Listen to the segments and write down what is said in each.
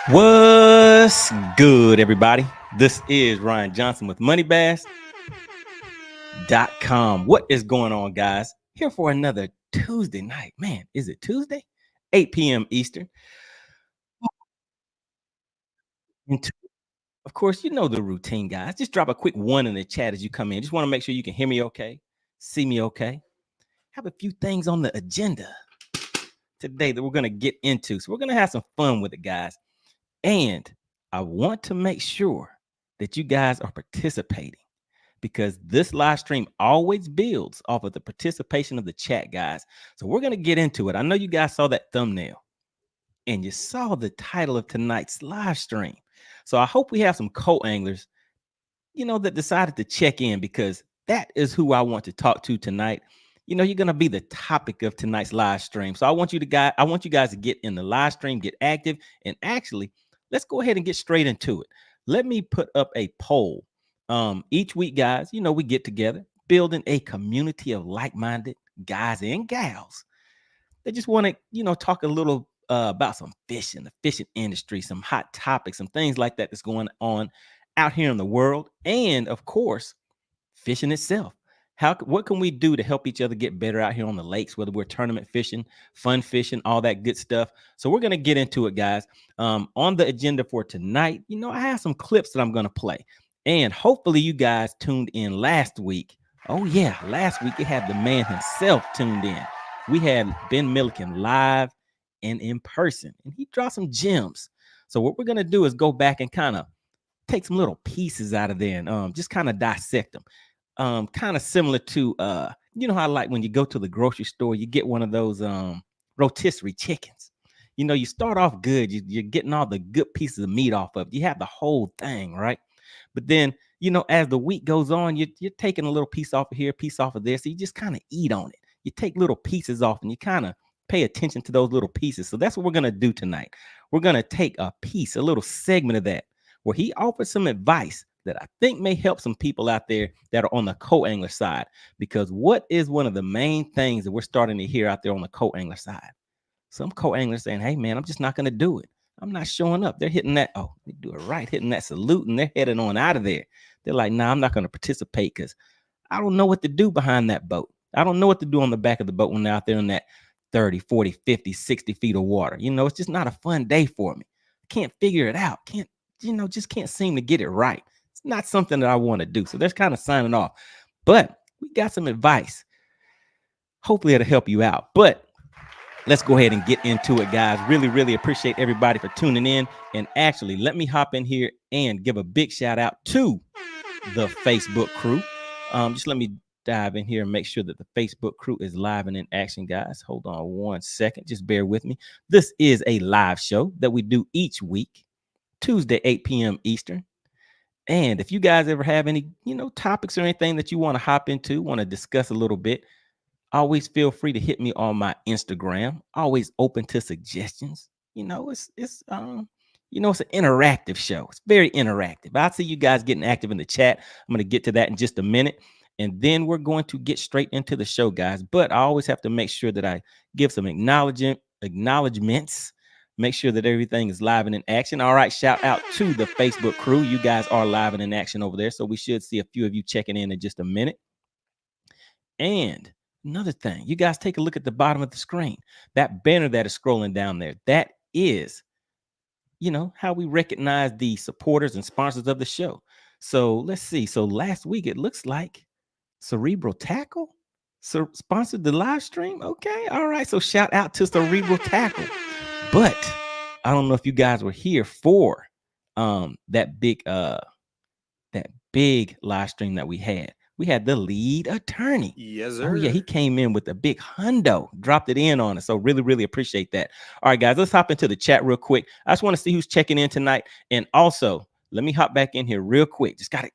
What's good, everybody? This is Ryan Johnson with MoneyBass.com. What is going on, guys? Here for another Tuesday night. Man, is it Tuesday? 8 p.m. Eastern. And of course, you know the routine, guys. Just drop a quick one in the chat as you come in. Just want to make sure you can hear me okay, see me okay. Have a few things on the agenda today that we're going to get into. So we're going to have some fun with it, guys. And I want to make sure that you guys are participating because this live stream always builds off of the participation of the chat, guys. So we're going to get into it. I know you guys saw that thumbnail and you saw the title of tonight's live stream. So I hope we have some co-anglers, that decided to check in because that is who I want to talk to tonight. You're going to be the topic of tonight's live stream. So I want you guys to get in the live stream, get active, and actually let's go ahead and get straight into it. Let me put up a poll. Each week, guys, we get together, building a community of like-minded guys and gals. They just want to, talk a little about some fishing, the fishing industry, some hot topics, some things like that that's going on out here in the world, and of course, fishing itself. What can we do to help each other get better out here on the lakes, whether we're tournament fishing, fun fishing, all that good stuff. So we're going to get into it, guys. On the agenda for tonight, I have some clips that I'm going to play. And hopefully you guys tuned in last week. Oh, yeah. Last week it had the man himself tuned in. We had Ben Milikin live and in person, and he dropped some gems. So what we're going to do is go back and kind of take some little pieces out of there and just kind of dissect them. Kind of similar to how like when you go to the grocery store, you get one of those rotisserie chickens. You start off good, you're getting all the good pieces of meat off of it. You have the whole thing, right? But then, as the week goes on, you're taking a little piece off of here, piece off of there. So you just kind of eat on it. You take little pieces off and you kind of pay attention to those little pieces. So that's what we're going to do tonight. We're going to take a piece, a little segment of that, where he offers some advice that I think may help some people out there that are on the co-angler side. Because what is one of the main things that we're starting to hear out there on the co-angler side? Some co-anglers saying, hey, man, I'm just not going to do it. I'm not showing up. They're hitting that. Oh, they do it right, hitting that salute, and they're heading on out of there. They're like, nah, I'm not going to participate because I don't know what to do behind that boat. I don't know what to do on the back of the boat when they're out there in that 30, 40, 50, 60 feet of water. It's just not a fun day for me. I can't figure it out. Just can't seem to get it right. It's not something that I want to do. So that's kind of signing off. But we got some advice. Hopefully it'll help you out. But let's go ahead and get into it, guys. Really, really appreciate everybody for tuning in. And actually, let me hop in here and give a big shout out to the Facebook crew. Just let me dive in here and make sure that the Facebook crew is live and in action, guys. Hold on one second. Just bear with me. This is a live show that we do each week, Tuesday, 8 p.m. Eastern. And if you guys ever have any, topics or anything that you want to hop into, want to discuss a little bit, always feel free to hit me on my Instagram. Always open to suggestions. It's an interactive show. It's very interactive. I see you guys getting active in the chat. I'm going to get to that in just a minute. And then we're going to get straight into the show, guys. But I always have to make sure that I give some acknowledgments. Make sure that everything is live and in action. All right, shout out to the Facebook crew. You guys are live and in action over there. So we should see a few of you checking in just a minute. And another thing, you guys take a look at the bottom of the screen. That banner that is scrolling down there, that is, how we recognize the supporters and sponsors of the show. So let's see. So last week, it looks like Cerebral Tackle sponsored the live stream. Okay. All right. So shout out to Cerebral Tackle. But I don't know if you guys were here for that big live stream that we had. We had the lead attorney. Yes, sir. Oh, yeah, he came in with a big hundo, dropped it in on us. So really, really appreciate that. All right, guys, let's hop into the chat real quick. I just want to see who's checking in tonight. And also, let me hop back in here real quick. Just gotta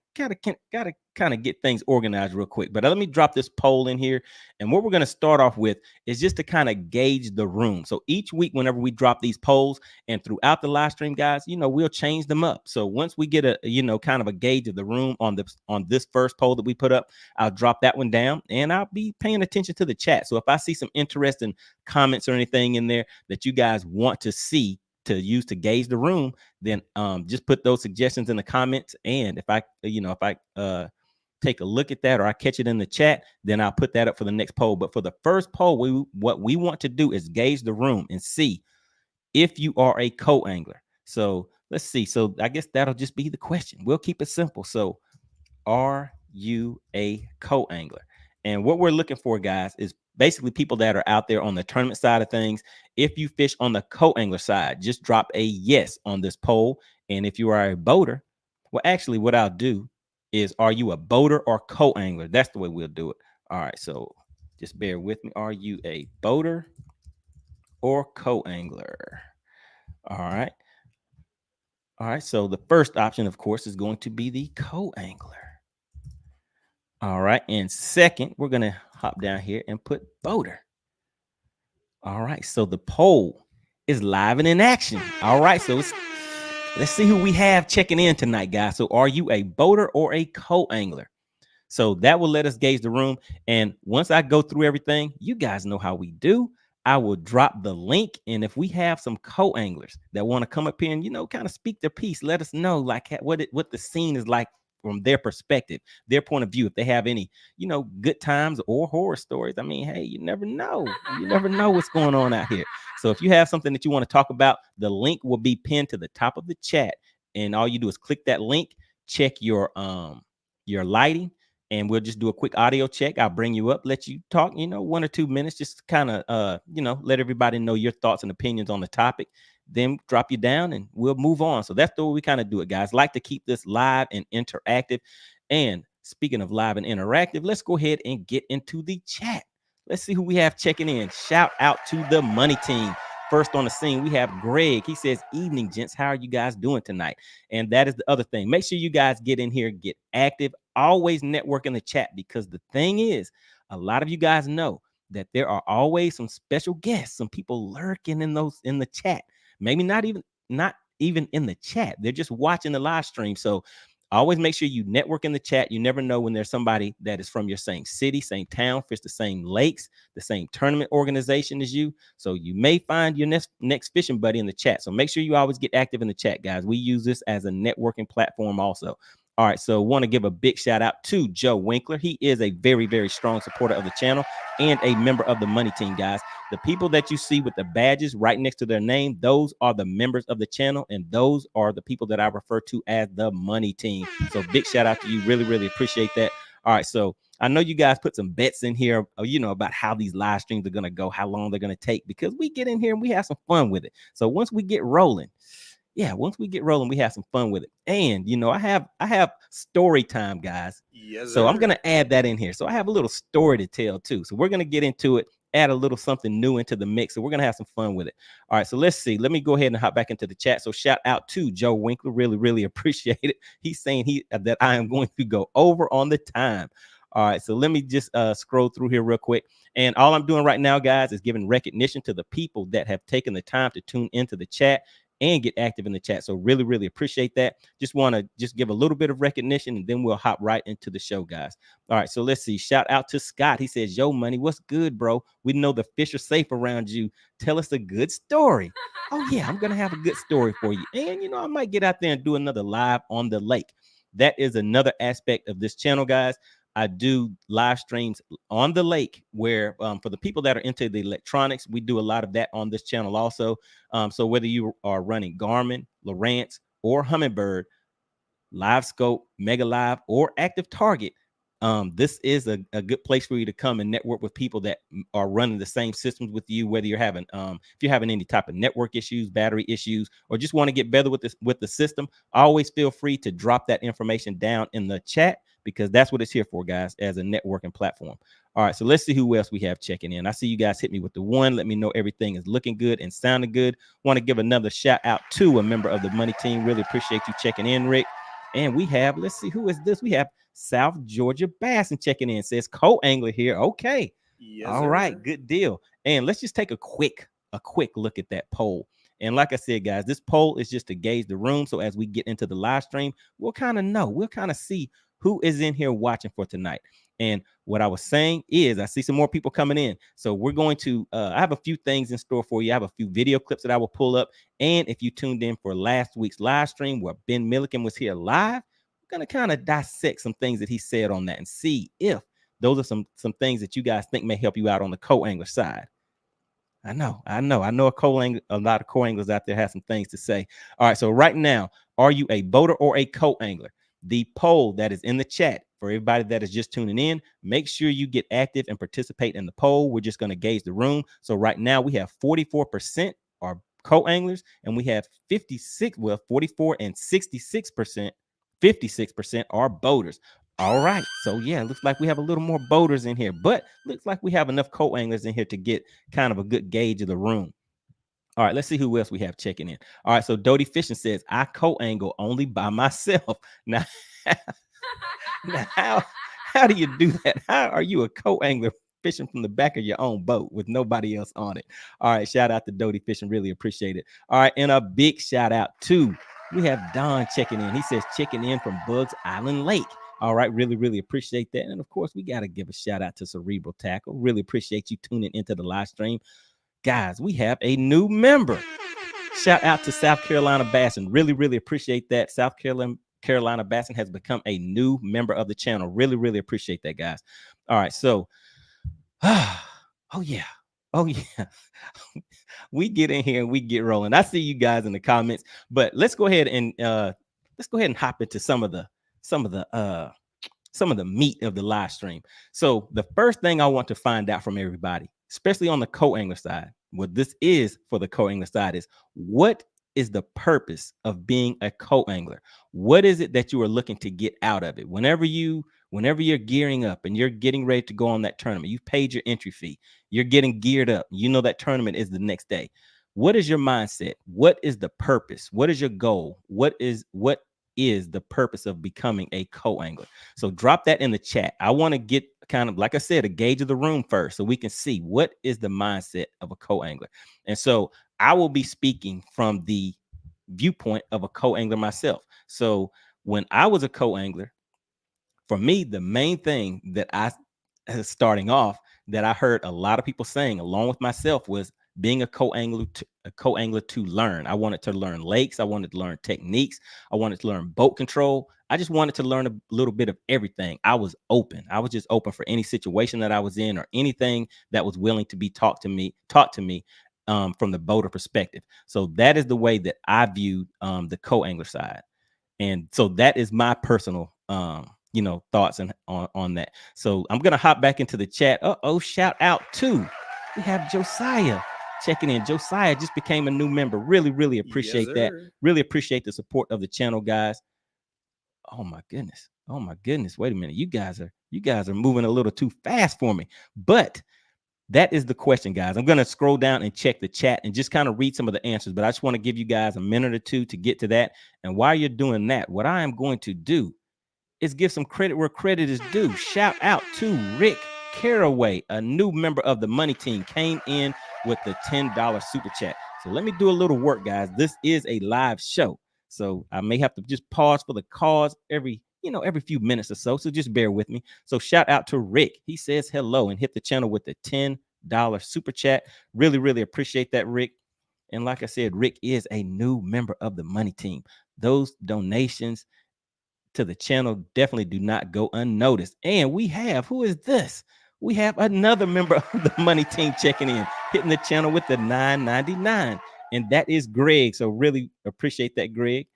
kind of get things organized real quick. But let me drop this poll in here. And what we're going to start off with is just to kind of gauge the room. So each week, whenever we drop these polls and throughout the live stream, guys, we'll change them up. So once we get a, kind of a gauge of the room on this first poll that we put up, I'll drop that one down and I'll be paying attention to the chat. So if I see some interesting comments or anything in there that you guys want to see, to use to gauge the room, then just put those suggestions in the comments. And if I take a look at that, or I catch it in the chat, then I'll put that up for the next poll. But for the first poll, what we want to do is gauge the room and see if you are a co-angler. So let's see. So I guess that'll just be the question. We'll keep it simple. So are you a co-angler? And what we're looking for, guys, is basically people that are out there on the tournament side of things. If you fish on the co-angler side, just drop a yes on this poll. And if you are a boater, well, actually, what I'll do is, are you a boater or co-angler? That's the way we'll do it. All right, so just bear with me. Are you a boater or co-angler? All right. All right, so the first option, of course, is going to be the co-angler. All right, and second, we're going to hop down here and put boater. All right, so the poll is live and in action. All right, so let's see who we have checking in tonight, guys. So are you a boater or a co-angler? So that will let us gauge the room. And once I go through everything, you guys know how we do. I will drop the link. And if we have some co-anglers that want to come up here and, kind of speak their piece, let us know like what the scene is like from their perspective, their point of view. If they have any, good times or horror stories. I mean, hey, you never know. You never know what's going on out here. So if you have something that you want to talk about, the link will be pinned to the top of the chat. And all you do is click that link, check your lighting, and we'll just do a quick audio check. I'll bring you up, let you talk, 1 or 2 minutes, just kind of, let everybody know your thoughts and opinions on the topic, then drop you down and we'll move on. So that's the way we kind of do it, guys. Like to keep this live and interactive. And speaking of live and interactive, let's go ahead and get into the chat. Let's see who we have checking in. Shout out to the money team. First on the scene, we have Greg. He says, evening, gents. How are you guys doing tonight? And that is the other thing. Make sure you guys get in here, get active. Always network in the chat, because the thing is, a lot of you guys know that there are always some special guests, some people lurking in the chat. Maybe not even in the chat. They're just watching the live stream. So always make sure you network in the chat. You never know when there's somebody that is from your same city, same town, fish the same lakes, the same tournament organization as you. So you may find your next fishing buddy in the chat. So make sure you always get active in the chat, guys. We use this as a networking platform also. All right, so want to give a big shout out to Joe Winkler. He is a very, very strong supporter of the channel and a member of the money team, guys. The people that you see with the badges right next to their name, those are the members of the channel, and those are the people that I refer to as the money team. So big shout out to you. Really, really appreciate that. All right, so I know you guys put some bets in here, about how these live streams are going to go, how long they're going to take, because we get in here and we have some fun with it. So once we get rolling, we have some fun with it. And I have story time, guys. Yes, so I'm gonna add that in here. So I have a little story to tell too. So we're gonna get into it, add a little something new into the mix. So we're gonna have some fun with it. All right, so let's see. Let me go ahead and hop back into the chat. So shout out to Joe Winkler. Really, really appreciate it. He's saying that I am going to go over on the time. All right, so let me just scroll through here real quick. And all I'm doing right now, guys, is giving recognition to the people that have taken the time to tune into the chat and get active in the chat. So really, really appreciate that. Just want to give a little bit of recognition, and then we'll hop right into the show, guys. All right, so let's see. Shout out to Scott. He says, yo, money, what's good, bro? We know the fish are safe around you. Tell us a good story. Oh, yeah, I'm going to have a good story for you. And, I might get out there and do another live on the lake. That is another aspect of this channel, guys. I do live streams on the lake where for the people that are into the electronics, we do a lot of that on this channel also. So whether you are running Garmin, Lowrance, or Humminbird, Live Scope, Mega Live, or Active Target, this is a good place for you to come and network with people that are running the same systems with you, whether you're having if you're having any type of network issues, battery issues, or just want to get better with the system. Always feel free to drop that information down in the chat, because that's what it's here for, guys, as a networking platform. All right, so let's see who else we have checking in. I see you guys hit me with the one. Let me know everything is looking good and sounding good. Want to give another shout out to a member of the money team. Really appreciate you checking in, Rick. And we have, let's see, who is this? We have South Georgia Bass and checking in. Says co-angler here. Okay. Yes, all right, sir. Good deal. And let's just take a quick look at that poll. And like I said, guys, this poll is just to gauge the room. So as we get into the live stream, we'll kind of know, we'll kind of see who is in here watching for tonight. And what I was saying is I see some more people coming in. So we're going to, I have a few things in store for you. I have a few video clips that I will pull up. And if you tuned in for last week's live stream where Ben Milikin was here live, we're going to kind of dissect some things that he said on that and see if those are some things that you guys think may help you out on the co-angler side. I know a lot of co-anglers out there have some things to say. All right, so right now, are you a boater or a co-angler? The poll that is in the chat for everybody that is just tuning in, make sure you get active and participate in the poll. We're just going to gauge the room. So right now we have 44% are co-anglers, and we have 44 and 66%, 56% are boaters. All right, so yeah, looks like we have a little more boaters in here, but looks like we have enough co-anglers in here to get kind of a good gauge of the room. All right, let's see who else we have checking in. All right, so Dodie Fishing says, I co-angle only by myself. Now, now how do you do that? How are you a co-angler fishing from the back of your own boat with nobody else on it? All right, shout out to Dodie Fishing, really appreciate it. All right, and a big shout out to, we have Don checking in. He says, checking in from Bugs Island Lake. All right, really appreciate that. And of course, we got to give a shout out to Cerebral Tackle. Really appreciate you tuning into the live stream. Guys, we have a new member. Shout out to South Carolina Bassin. Really appreciate that. South Carolina Bassin has become a new member of the channel. Really appreciate that, guys. All right, so, oh yeah. We get in here and we get rolling. I see you guys in the comments, but let's go ahead and hop into some of the meat of the live stream. So the first thing I want to find out from everybody, especially on the co-angler side, what this is for the co-angler side is, what is the purpose of being a co-angler? What is it that you are looking to get out of it? Whenever you're gearing up and you're getting ready to go on that tournament, you've paid your entry fee, you're getting geared up, you know that tournament is the next day. What is your mindset? What is the purpose? What is your goal? What is the purpose of becoming a co-angler? So drop that in the chat. I want to get kind of, like I said, a gauge of the room first so we can see what is the mindset of a co-angler. And so I will be speaking from the viewpoint of a co-angler myself. So when I was a co-angler, for me, the main thing that starting off, that I heard a lot of people saying along with myself was being a co-angler to learn. I wanted to learn lakes. I wanted to learn techniques. I wanted to learn boat control. I just wanted to learn a little bit of everything. I was open. I was just open for any situation that I was in or anything that was willing to be taught to me from the boater perspective. So that is the way that I viewed the co-angler side. And so that is my personal thoughts on that. So I'm gonna hop back into the chat. Shout out to, we have Josiah checking in. Josiah just became a new member. Really appreciate that. Really appreciate the support of the channel, guys. Oh my goodness. Wait a minute. You guys are moving a little too fast for me. But that is the question, guys. I'm going to scroll down and check the chat and just kind of read some of the answers, but I just want to give you guys a minute or two to get to that. And while you're doing that, what I am going to do is give some credit where credit is due. Shout out to Rick Caraway, a new member of the money team, came in with the $10 super chat. So let me do a little work, guys. This is a live show, so I may have to just pause for the cause every few minutes or so. So just bear with me. So shout out to Rick. He says hello and hit the channel with the $10 super chat. Really appreciate that, Rick. And like I said, Rick is a new member of the money team. Those donations to the channel definitely do not go unnoticed. And we have, who is this? We have another member of the money team checking in, hitting the channel with the $9.99, and that is Greg. So really appreciate that, Greg.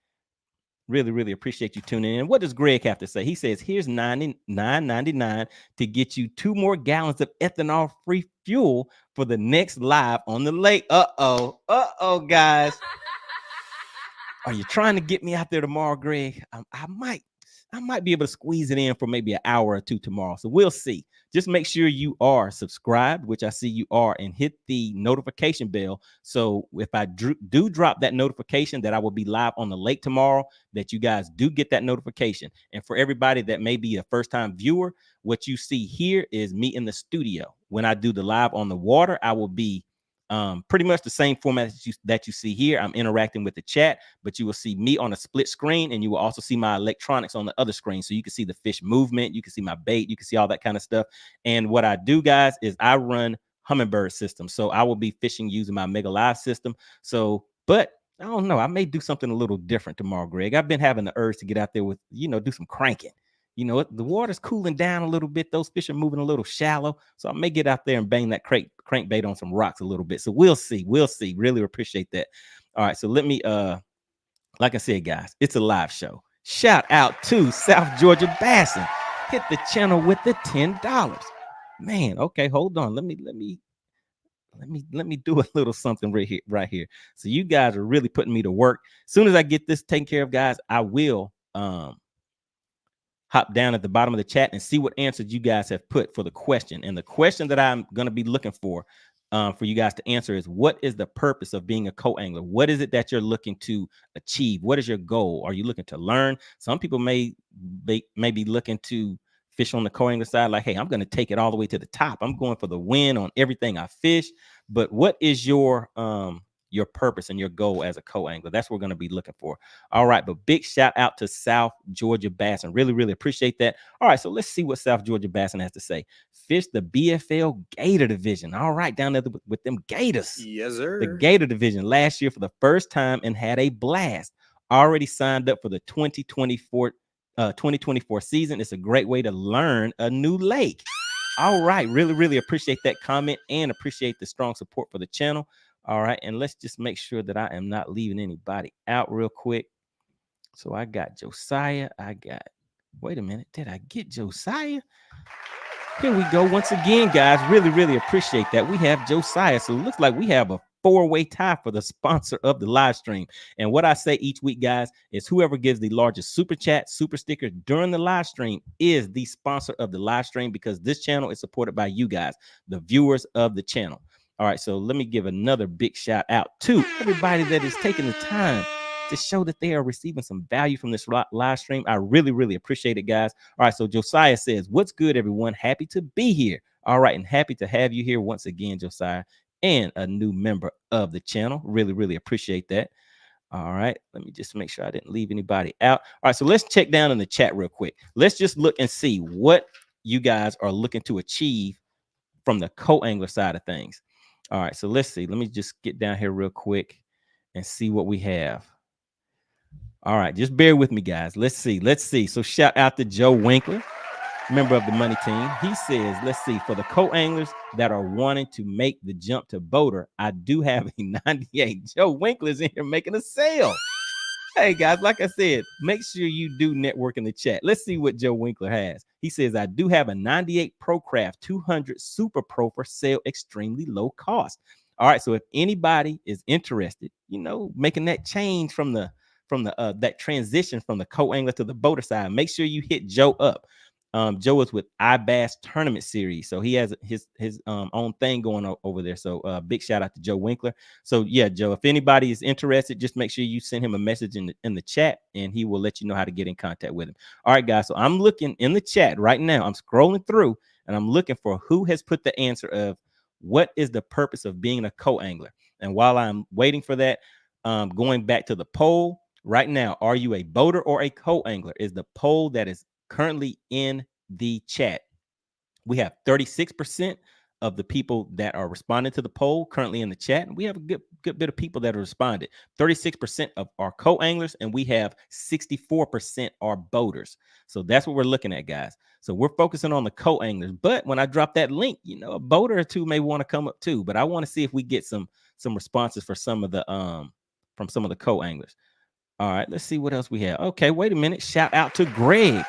Really appreciate you tuning in. What does Greg have to say? He says, here's $9.99 to get you 2 more gallons of ethanol free fuel for the next live on the lake. Guys. Are you trying to get me out there tomorrow, Greg? I might be able to squeeze it in for maybe an hour or two tomorrow. So we'll see. Just make sure you are subscribed, which I see you are, and hit the notification bell. So if I do drop that notification that I will be live on the lake tomorrow, that you guys do get that notification. And for everybody that may be a first-time viewer, what you see here is me in the studio. When I do the live on the water, I will be pretty much the same format that you see here. I'm interacting with the chat, but you will see me on a split screen, and you will also see my electronics on the other screen. So you can see the fish movement, you can see my bait, you can see all that kind of stuff. And what I do, guys, is I run Humminbird system. So I will be fishing using my Mega Live system. So, but I don't know, I may do something a little different tomorrow, Greg. I've been having the urge to get out there with, do some cranking. The water's cooling down a little bit. Those fish are moving a little shallow. So I may get out there and bang that crankbait on some rocks a little bit. So we'll see. We'll see. Really appreciate that. All right. So let me, like I said, guys, it's a live show. Shout out to South Georgia Bassin. Hit the channel with the $10. Man, okay, hold on. Let me do a little something right here. So you guys are really putting me to work. As soon as I get this taken care of, guys, I will hop down at the bottom of the chat and see what answers you guys have put for the question. And the question that I'm going to be looking for you guys to answer is, what is the purpose of being a co-angler? What is it that you're looking to achieve? What is your goal? Are you looking to learn? Some people may be looking to fish on the co-angler side, like, hey, I'm going to take it all the way to the top. I'm going for the win on everything I fish. But what is your purpose and your goal as a co-angler? That's what we're going to be looking for. All right, but big shout out to South Georgia Bassin. Really, really appreciate that. All right, so let's see what South Georgia Bassin has to say. Fish the BFL Gator Division. All right, down there with them Gators. Yes, sir. The Gator Division last year for the first time and had a blast. Already signed up for the 2024 season. It's a great way to learn a new lake. All right, really, really appreciate that comment and appreciate the strong support for the channel. All right, and let's just make sure that I am not leaving anybody out real quick. So I got Josiah. Wait a minute. Did I get Josiah? Here we go once again, guys. Really, really appreciate that. We have Josiah. So it looks like we have a four-way tie for the sponsor of the live stream. And what I say each week, guys, is whoever gives the largest super chat, super sticker during the live stream is the sponsor of the live stream, because this channel is supported by you guys, the viewers of the channel. All right, so let me give another big shout out to everybody that is taking the time to show that they are receiving some value from this live stream. I really, really appreciate it, guys. All right, so Josiah says, what's good, everyone? Happy to be here. All right, and happy to have you here once again, Josiah, and a new member of the channel. Really, really appreciate that. All right, let me just make sure I didn't leave anybody out. All right, so let's check down in the chat real quick. Let's just look and see what you guys are looking to achieve from the co-angler side of things. All right, so let's see. Let me just get down here real quick and see what we have. All right, just bear with me, guys. Let's see. So shout out to Joe Winkler, member of the money team. He says, let's see, for the co-anglers that are wanting to make the jump to boater, I do have a 98. Joe Winkler's in here making a sale. Hey, guys, like I said, make sure you do network in the chat. Let's see what Joe Winkler has. He says, I do have a 98 ProCraft 200 Super Pro for sale, extremely low cost. All right, so if anybody is interested, making that change from that transition from the co-angler to the boater side, make sure you hit Joe up. Joe is with iBass Tournament Series, so he has his own thing going on over there. So big shout out to Joe Winkler. So yeah, Joe, if anybody is interested, just make sure you send him a message in the chat, and he will let you know how to get in contact with him. All right, guys. So I'm looking in the chat right now. I'm scrolling through, and I'm looking for who has put the answer of what is the purpose of being a co-angler. And while I'm waiting for that, going back to the poll right now, are you a boater or a co-angler? Is the poll that is currently in the chat. We have 36% of the people that are responding to the poll currently in the chat, and we have a good bit of people that have responded. 36% of our co-anglers, and we have 64% are boaters. So that's what we're looking at, guys. So we're focusing on the co-anglers, but when I drop that link, a boater or two may want to come up too. But I want to see if we get some responses for some of the from some of the co-anglers. All right, let's see what else we have. Okay, wait a minute. Shout out to Greg,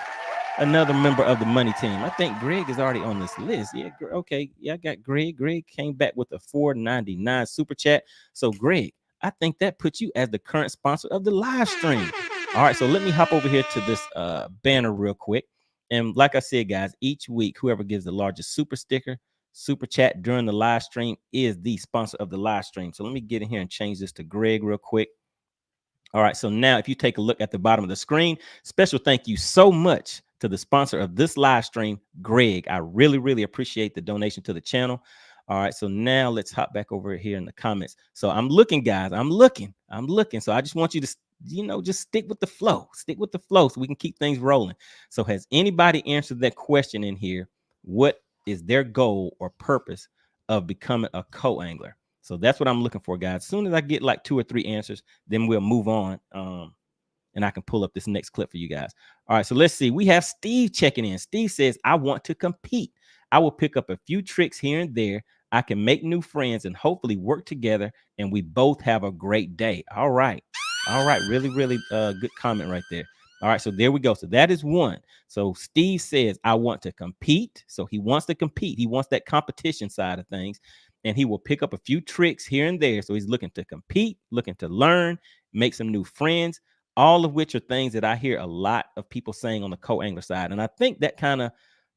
another member of the money team. I think Greg is already on this list. Yeah, okay. Yeah, I got Greg. Greg came back with a $4.99 super chat. So, Greg, I think that puts you as the current sponsor of the live stream. All right, so let me hop over here to this banner real quick. And like I said, guys, each week, whoever gives the largest super sticker, super chat during the live stream is the sponsor of the live stream. So let me get in here and change this to Greg real quick. All right, so now if you take a look at the bottom of the screen, special thank you so much to the sponsor of this live stream, Greg. I really, really appreciate the donation to the channel. All right, so now let's hop back over here in the comments. So I'm looking, guys. I'm looking. So I just want you to, just stick with the flow. Stick with the flow so we can keep things rolling. So has anybody answered that question in here? What is their goal or purpose of becoming a co-angler? So that's what I'm looking for, guys. As soon as I get like 2 or 3 answers, then we'll move on. And I can pull up this next clip for you guys. All right, so let's see. We have Steve checking in. Steve says, I want to compete. I will pick up a few tricks here and there. I can make new friends and hopefully work together, and we both have a great day. All right. All right. Really, really good comment right there. All right, so there we go. So that is one. So Steve says, I want to compete. So he wants to compete. He wants that competition side of things, and he will pick up a few tricks here and there. So he's looking to compete, looking to learn, make some new friends, all of which are things that I hear a lot of people saying on the co-angler side. And I think that kind of,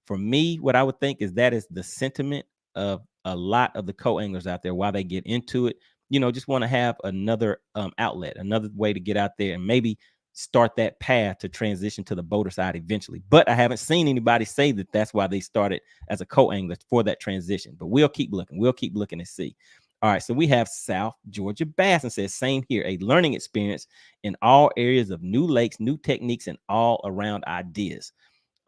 for me, what I would think is that is the sentiment of a lot of the co-anglers out there while they get into it, just want to have another outlet, another way to get out there and maybe start that path to transition to the boater side eventually. But I haven't seen anybody say that that's why they started as a co-angler for that transition. But we'll keep looking. We'll keep looking and see. All right, so we have South Georgia Bass and says, same here, a learning experience in all areas of new lakes, new techniques, and all around ideas.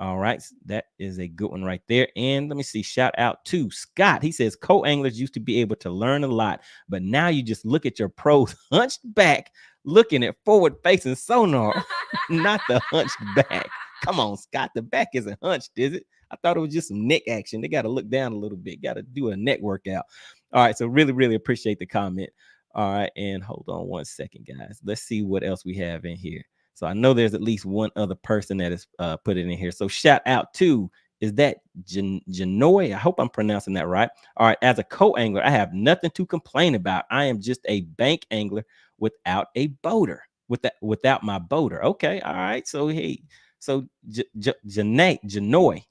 All right, that is a good one right there. And let me see, shout out to Scott. He says, co-anglers used to be able to learn a lot, but now you just look at your pros hunched back, looking at forward-facing sonar, not the hunched back. Come on, Scott, the back isn't hunched, is it? I thought it was just some neck action. They got to look down a little bit, got to do a neck workout. All right, so really, really appreciate the comment. All right, and hold on one second, guys. Let's see what else we have in here. So I know there's at least one other person that has put it in here. So shout out to, is that Janoy? I hope I'm pronouncing that right. All right, as a co-angler, I have nothing to complain about. I am just a bank angler without a boater, without my boater. Okay, all right. So hey, so Janoy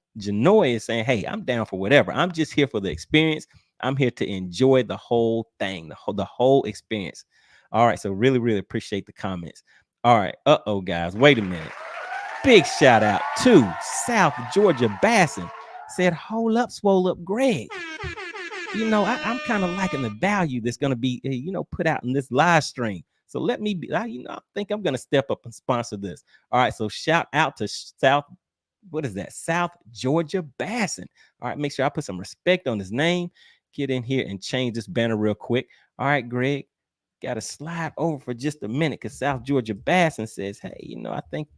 is saying, hey, I'm down for whatever. I'm just here for the experience. I'm here to enjoy the whole thing, the whole experience. All right, so really, really appreciate the comments. All right, guys, wait a minute. Big shout out to South Georgia Bassin. Said, hold up, swole up, Greg. I'm kind of liking the value that's going to be, put out in this live stream. So let me be, I think I'm going to step up and sponsor this. All right, so shout out to South Georgia Bassin. All right, make sure I put some respect on his name. Get in here and change this banner real quick. All right, Greg, got to slide over for just a minute because South Georgia Bassin says, hey, I think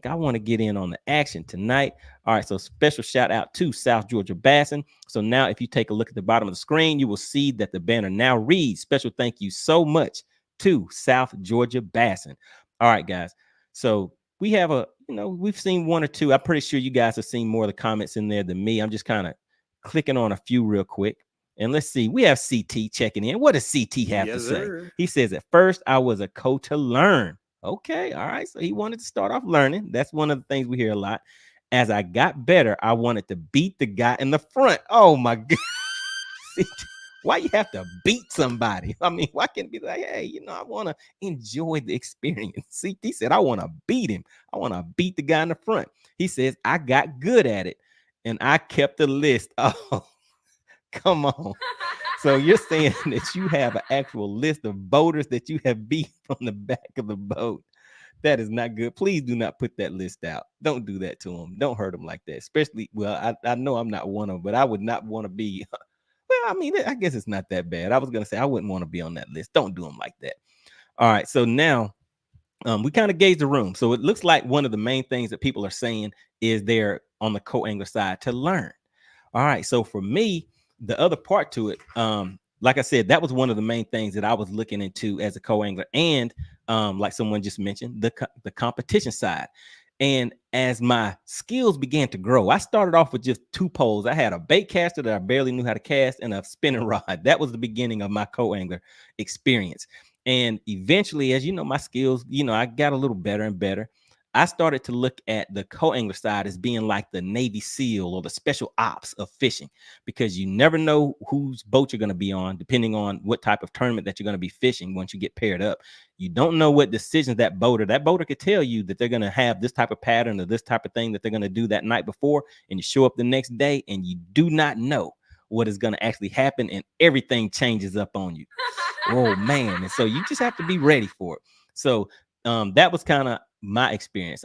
I want to get in on the action tonight. All right, so special shout out to South Georgia Bassin. So now if you take a look at the bottom of the screen, you will see that the banner now reads, special thank you so much to South Georgia Bassin. All right, guys. So we have we've seen one or two. I'm pretty sure you guys have seen more of the comments in there than me. I'm just kind of clicking on a few real quick. And let's see, we have CT checking in. What does CT have to say? He says, at first, I was a coach to learn. Okay, all right. So he wanted to start off learning. That's one of the things we hear a lot. As I got better, I wanted to beat the guy in the front. Oh, my God. Why you have to beat somebody? I mean, why can't it be like, hey, I want to enjoy the experience. CT said, I want to beat him. I want to beat the guy in the front. He says, I got good at it, and I kept the list. Oh, come on. So you're saying that you have an actual list of boaters that you have beat from the back of the boat. That is not good. Please do not put that list out. Don't do that to them. Don't hurt them like that. Especially, well, I know I'm not one of them, but I would not want to be. Well, I mean, I guess it's not that bad. I was going to say I wouldn't want to be on that list. Don't do them like that. All right. So now we kind of gauge the room. So it looks like one of the main things that people are saying is they're on the co-angler side to learn. All right. So for me, the other part to it, like I said, that was one of the main things that I was looking into as a co-angler, and like someone just mentioned, the competition side. And as my skills began to grow, I started off with just 2 poles. I had a bait caster that I barely knew how to cast and a spinning rod. That was the beginning of my co-angler experience. And eventually, as my skills, I got a little better and better. I started to look at the co-angler side as being like the Navy SEAL or the special ops of fishing, because you never know whose boat you're going to be on, depending on what type of tournament that you're going to be fishing once you get paired up. You don't know what decisions that boater could tell you that they're going to have this type of pattern or this type of thing that they're going to do that night before, and you show up the next day and you do not know what is going to actually happen, and everything changes up on you. Oh man. And so you just have to be ready for it. So that was kind of my experience.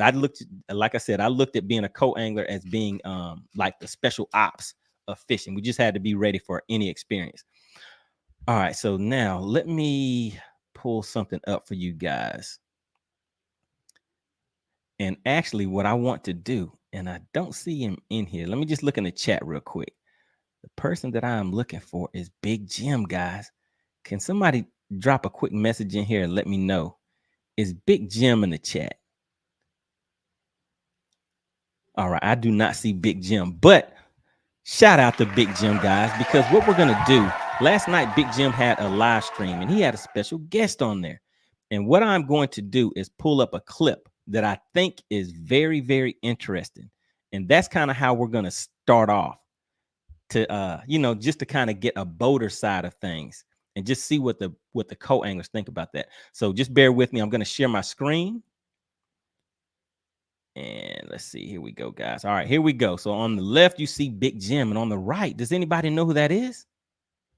Like I said, I looked at being a co-angler as being like the special ops of fishing. We just had to be ready for any experience. All right, so now let me pull something up for you guys. And actually, what I want to do, and I don't see him in here. Let me just look in the chat real quick. The person that I'm looking for is Big Jim, guys. Can somebody drop a quick message in here and let me know? Is Big Jim in the chat? All right, I do not see Big Jim, but shout out to Big Jim, guys, because what we're going to do, last night, Big Jim had a live stream and he had a special guest on there. And what I'm going to do is pull up a clip that I think is very, very interesting. And that's kind of how we're going to start off to, just to kind of get a boater side of things and just see what the co-anglers think about that. So just bear with me. I'm going to share my screen. And let's see, here we go, guys. All right, here we go. So on the left, you see Big Jim, and on the right, does anybody know who that is?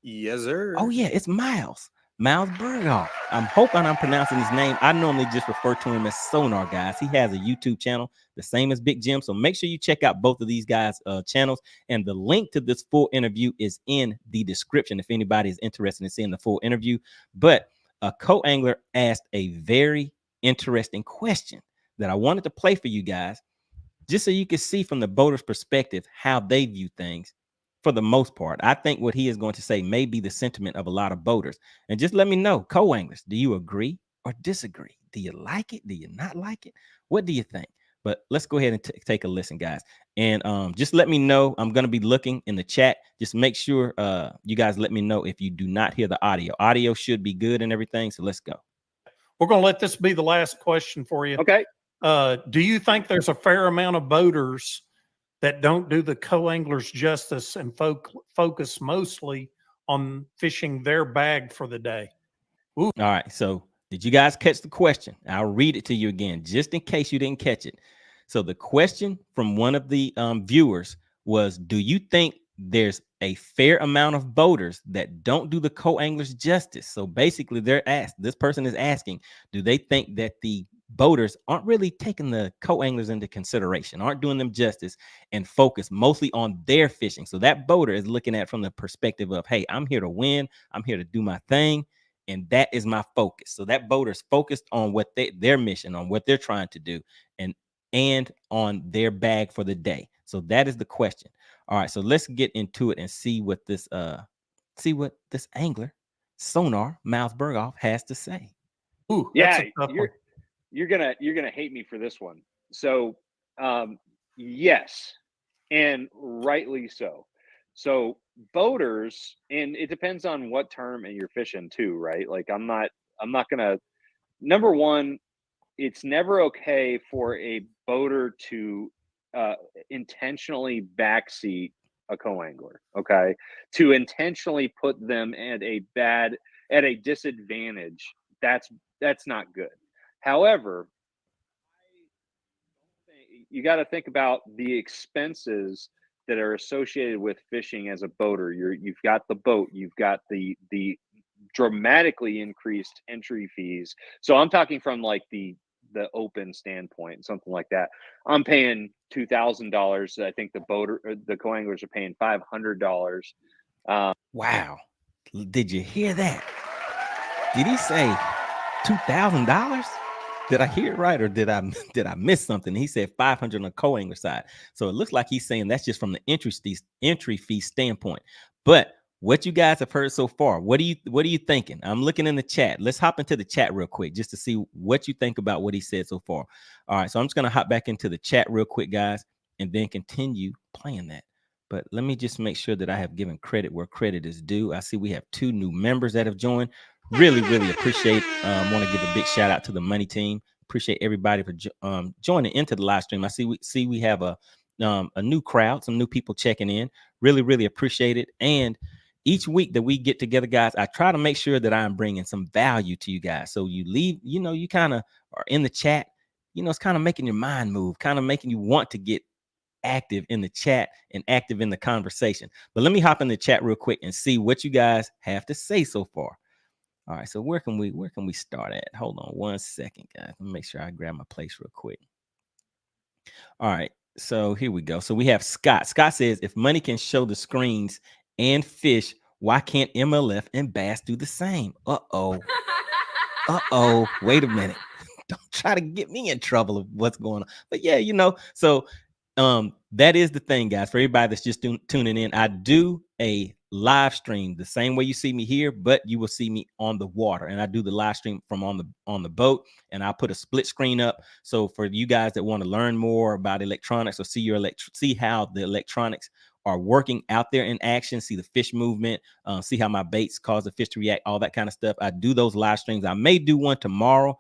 Yes, sir. Oh yeah, it's Miles Berghoff. I'm hoping I'm pronouncing his name. I normally just refer to him as Sonar, guys. He has a YouTube channel, the same as Big Jim. So make sure you check out both of these guys' channels. And the link to this full interview is in the description if anybody is interested in seeing the full interview. But a co-angler asked a very interesting question that I wanted to play for you guys, just so you can see from the boater's perspective how they view things. For the most part, I think what he is going to say may be the sentiment of a lot of boaters. And just let me know, co-anglers, do you agree or disagree? Do you like it? Do you not like it? What do you think? But let's go ahead and take a listen, guys. And just let me know. I'm going to be looking in the chat. Just make sure you guys let me know if you do not hear the audio. Audio should be good and everything. So let's go. We're going to let this be the last question for you. Okay. Do you think there's a fair amount of boaters that don't do the co-anglers justice and focus mostly on fishing their bag for the day? Ooh. All right. So did you guys catch the question? I'll read it to you again, just in case you didn't catch it. So the question from one of the viewers was, do you think there's a fair amount of boaters that don't do the co-anglers justice? So basically this person is asking, do they think that the boaters aren't really taking the co-anglers into consideration, aren't doing them justice, and focus mostly on their fishing? So that boater is looking at it from the perspective of, hey, I'm here to win. I'm here to do my thing. And that is my focus. So that boater is focused on what their mission, on what they're trying to do, and on their bag for the day. So that is the question. All right, so let's get into it and see what this angler, Sonar, Miles Berghoff, has to say. Ooh, yeah, you're gonna hate me for this one. So yes, and rightly so. So boaters, and it depends on what term and you're fishing too, right? Like I'm not gonna, number one, it's never okay for a boater to intentionally backseat a co-angler, okay? To intentionally put them at a disadvantage. That's not good. However, you got to think about the expenses that are associated with fishing as a boater. You've got the boat, you've got the dramatically increased entry fees. So I'm talking from like the open standpoint, something like that. I'm paying $2,000. I think the co-anglers are paying $500. Wow. Did you hear that? Did he say $2,000? Did I hear it right, or did I miss something? He said 500 on the co-angler side. So it looks like he's saying that's just from the entry fee standpoint. But what you guys have heard so far, what are you thinking? I'm looking in the chat. Let's hop into the chat real quick just to see what you think about what he said so far. All right, so I'm just gonna hop back into the chat real quick, guys, and then continue playing that. But let me just make sure that I have given credit where credit is due. I see we have 2 new members that have joined. Really appreciate. Want to give a big shout out to the money team. Appreciate everybody for joining into the live stream. I see we have a new crowd, some new people checking in. Really appreciate it. And each week that we get together, guys, I try to make sure that I'm bringing some value to you guys. So you leave, you kind of are in the chat. It's kind of making your mind move, kind of making you want to get active in the chat and active in the conversation. But let me hop in the chat real quick and see what you guys have to say so far. All right, so where can we start at? Hold on one second, guys. Let me make sure I grab my place real quick. All right, so here we go. So we have Scott. Scott says, if money can show the screens and fish, why can't MLF and Bass do the same? Uh-oh. Uh-oh. Wait a minute. Don't try to get me in trouble of what's going on. But yeah, so that is the thing, guys. For everybody that's just tuning in, I do a live stream the same way you see me here, but you will see me on the water, and I do the live stream from on the boat, and I'll put a split screen up. So for you guys that want to learn more about electronics or see how the electronics are working out there in action, see the fish movement, see how my baits cause the fish to react, all that kind of stuff. I do those live streams. I may do one tomorrow.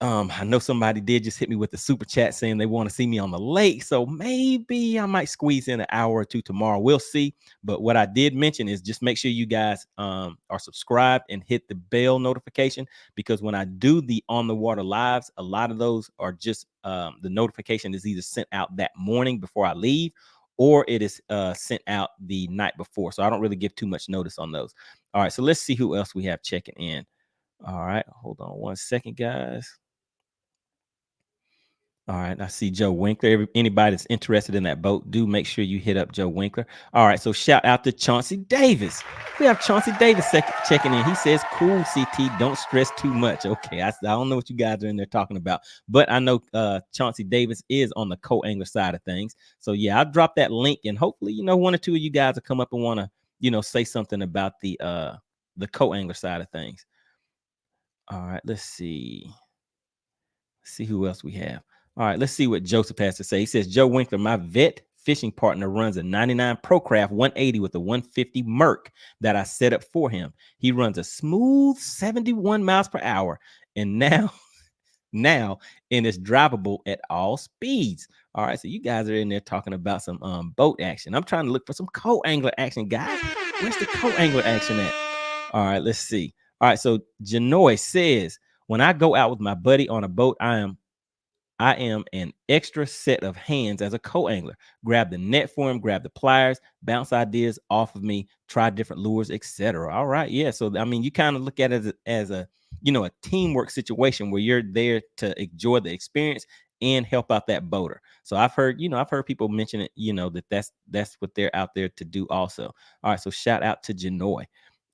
I know somebody did just hit me with the super chat saying they want to see me on the lake. So maybe I might squeeze in an hour or two tomorrow. We'll see. But what I did mention is just make sure you guys are subscribed and hit the bell notification, because when I do the on the water lives, a lot of those are just the notification is either sent out that morning before I leave, or it is sent out the night before. So I don't really give too much notice on those. All right, so let's see who else we have checking in. All right, hold on one second, guys. All right, I see Joe Winkler. Anybody that's interested in that boat, do make sure you hit up Joe Winkler. All right, so shout out to Chauncey Davis. We have Chauncey Davis checking in. He says, cool, CT, don't stress too much. Okay, I don't know what you guys are in there talking about, but I know Chauncey Davis is on the co-angler side of things. So yeah, I'll drop that link, and hopefully, one or two of you guys will come up and want to, say something about the co-angler side of things. All right, let's see. See who else we have. All right, let's see what Joseph has to say. He says, Joe Winkler, my vet fishing partner, runs a 99 ProCraft 180 with a 150 Merc that I set up for him. He runs a smooth 71 miles per hour, and now and it's drivable at all speeds. All right, so you guys are in there talking about some boat action. I'm trying to look for some co-angler action, guys. Where's the co-angler action at? All right, let's see. All right, so Janoy says, when I go out with my buddy on a boat, I am an extra set of hands as a co-angler. Grab the net for him, grab the pliers, bounce ideas off of me, try different lures, etc. All right, yeah. So I mean, you kind of look at it as a a teamwork situation where you're there to enjoy the experience and help out that boater. So I've heard people mention it, that's what they're out there to do also. All right, so shout out to Janoy.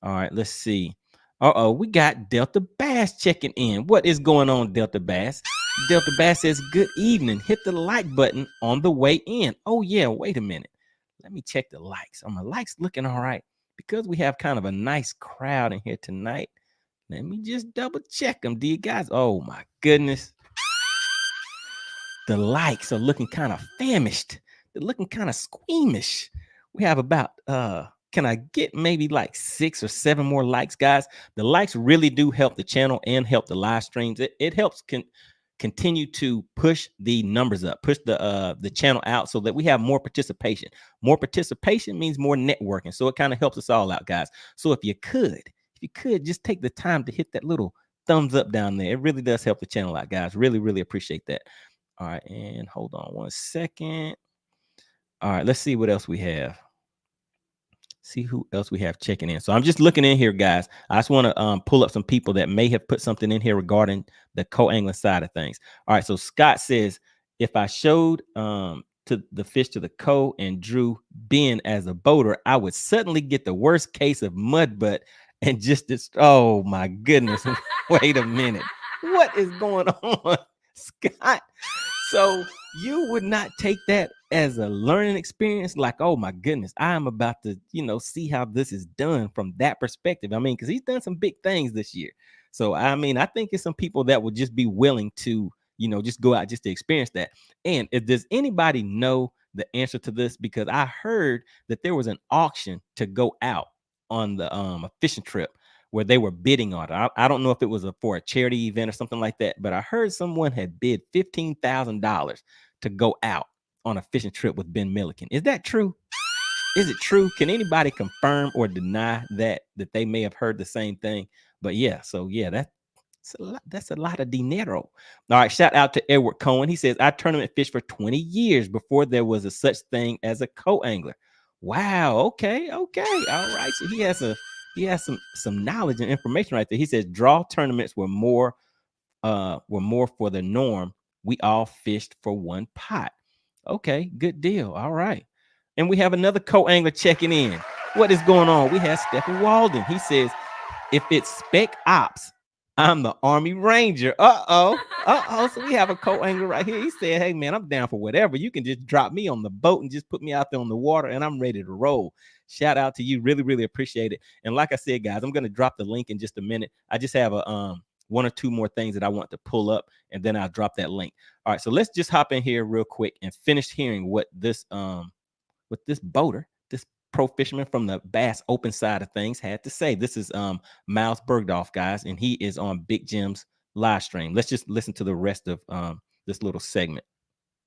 All right, let's see. We got Delta Bass checking in. What is going on, Delta Bass? Delta Bass says, good evening. Hit the like button on the way in. Oh, yeah. Wait a minute. Let me check the likes. Are my likes looking all right? Because we have kind of a nice crowd in here tonight. Let me just double check them. Do you guys? Oh, my goodness. The likes are looking kind of famished. They're looking kind of squeamish. We have about, can I get maybe like 6 or 7 more likes, guys? The likes really do help the channel and help the live streams. It helps continue to push the numbers up, push the channel out so that we have more participation. More participation means more networking. So it kind of helps us all out, guys. So if you could just take the time to hit that little thumbs up down there. It really does help the channel out, guys. Really, really appreciate that. All right, and hold on one second. All right, let's see what else we have. See who else we have checking in. So I'm just looking in here, guys. I just want to pull up some people that may have put something in here regarding the co-angling side of things. All right, so Scott says, if I showed to the fish to the co and drew Ben as a boater, I would suddenly get the worst case of mud butt and just oh my goodness. Wait a minute. What is going on, Scott? So you would not take that as a learning experience, like, oh my goodness, I am about to, see how this is done from that perspective. I mean, because he's done some big things this year. So, I mean, I think it's some people that would just be willing to, just go out just to experience that. And does anybody know the answer to this? Because I heard that there was an auction to go out on the a fishing trip where they were bidding on it. I don't know if it was for a charity event or something like that, but I heard someone had bid $15,000 to go out on a fishing trip with Ben Milikin. Is that true? Is it true? Can anybody confirm or deny that they may have heard the same thing? But yeah, so yeah, That's a lot of dinero. All right, shout out to Edward Cohen. He says, I tournament fished for 20 years before there was a such thing as a co-angler. Wow, okay, all right. So he has some knowledge and information right there. He says draw tournaments were more for the norm. We all fished for one pot. Okay, good deal. All right. And we have another co-angler checking in. What is going on? We have Stephen Walden. He says, if it's spec ops, I'm the Army Ranger. So we have a co-angler right here. He said, hey man, I'm down for whatever. You can just drop me on the boat and just put me out there on the water and I'm ready to roll. Shout out to you. Really, really appreciate it. And like I said, guys, I'm going to drop the link in just a minute. I just have a one or two more things that I want to pull up and then I'll drop that link. All right, so let's just hop in here real quick and finish hearing what this boater, this pro fisherman from the Bass Open side of things had to say. This is Miles Bergdorf, guys, and he is on Big Jim's live stream. Let's just listen to the rest of this little segment.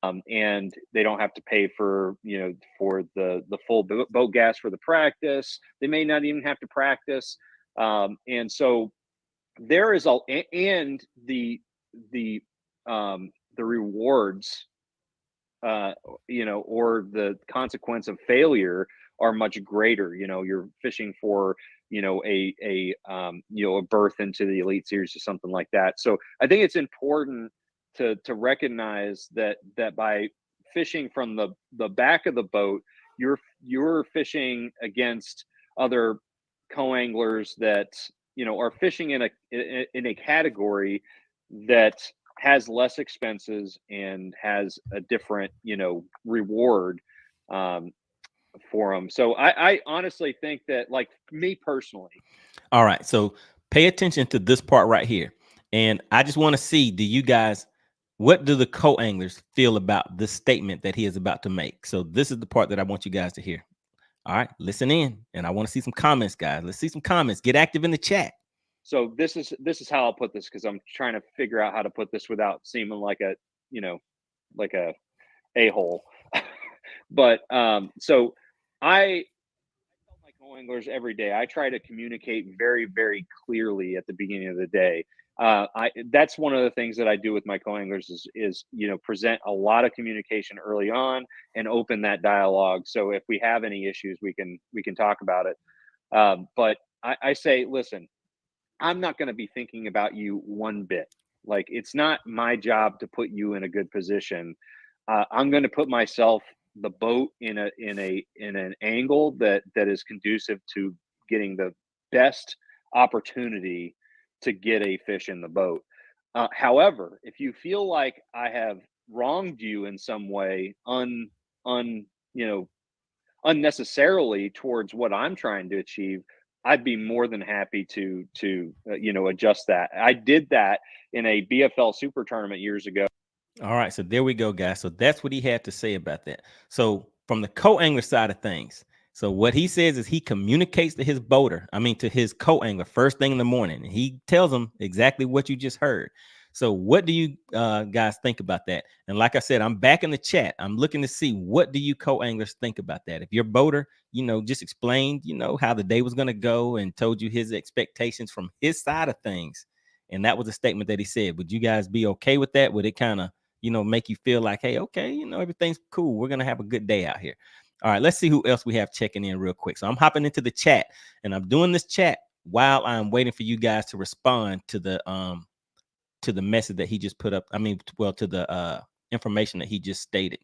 And they don't have to pay for the full boat gas for the practice. They may not even have to practice, and so there is and the rewards, or the consequence of failure are much greater. You're fishing for a berth into the Elite Series or something like that. So I think it's important to recognize that by fishing from the back of the boat, you're fishing against other co-anglers that are fishing in a category that has less expenses and has a different reward for them. So I honestly think that, like, me personally. All right, so pay attention to this part right here, and I just want to see, what do the co-anglers feel about this statement that he is about to make? So this is the part that I want you guys to hear. All right, listen in, and I want to see some comments, guys. Let's see some comments. Get active in the chat. So this is how I'll put this, because I'm trying to figure out how to put this without seeming like a a-hole. But so I tell my co-anglers every day, I try to communicate very, very clearly at the beginning of the day. That's one of the things that I do with my co-anglers is present a lot of communication early on and open that dialogue. So if we have any issues, we can talk about it. But I say, listen, I'm not going to be thinking about you one bit. Like, it's not my job to put you in a good position. I'm going to put the boat in an angle that is conducive to getting the best opportunity to get a fish in the boat. However, if you feel like I have wronged you in some way, unnecessarily towards what I'm trying to achieve, I'd be more than happy to adjust that. I did that in a BFL Super Tournament years ago. All right, so there we go, guys. So that's what he had to say about that. So from the co-angler side of things, so what he says is he communicates to his to his co-angler first thing in the morning. And he tells them exactly what you just heard. So what do you guys think about that? And like I said, I'm back in the chat. I'm looking to see, what do you co-anglers think about that? If your boater, just explained, how the day was going to go and told you his expectations from his side of things, and that was a statement that he said, would you guys be okay with that? Would it kind of, make you feel like, hey, okay, everything's cool. We're going to have a good day out here. All right, let's see who else we have checking in real quick. So I'm hopping into the chat, and I'm doing this chat while I'm waiting for you guys to respond to the message that he just put up. To the information that he just stated.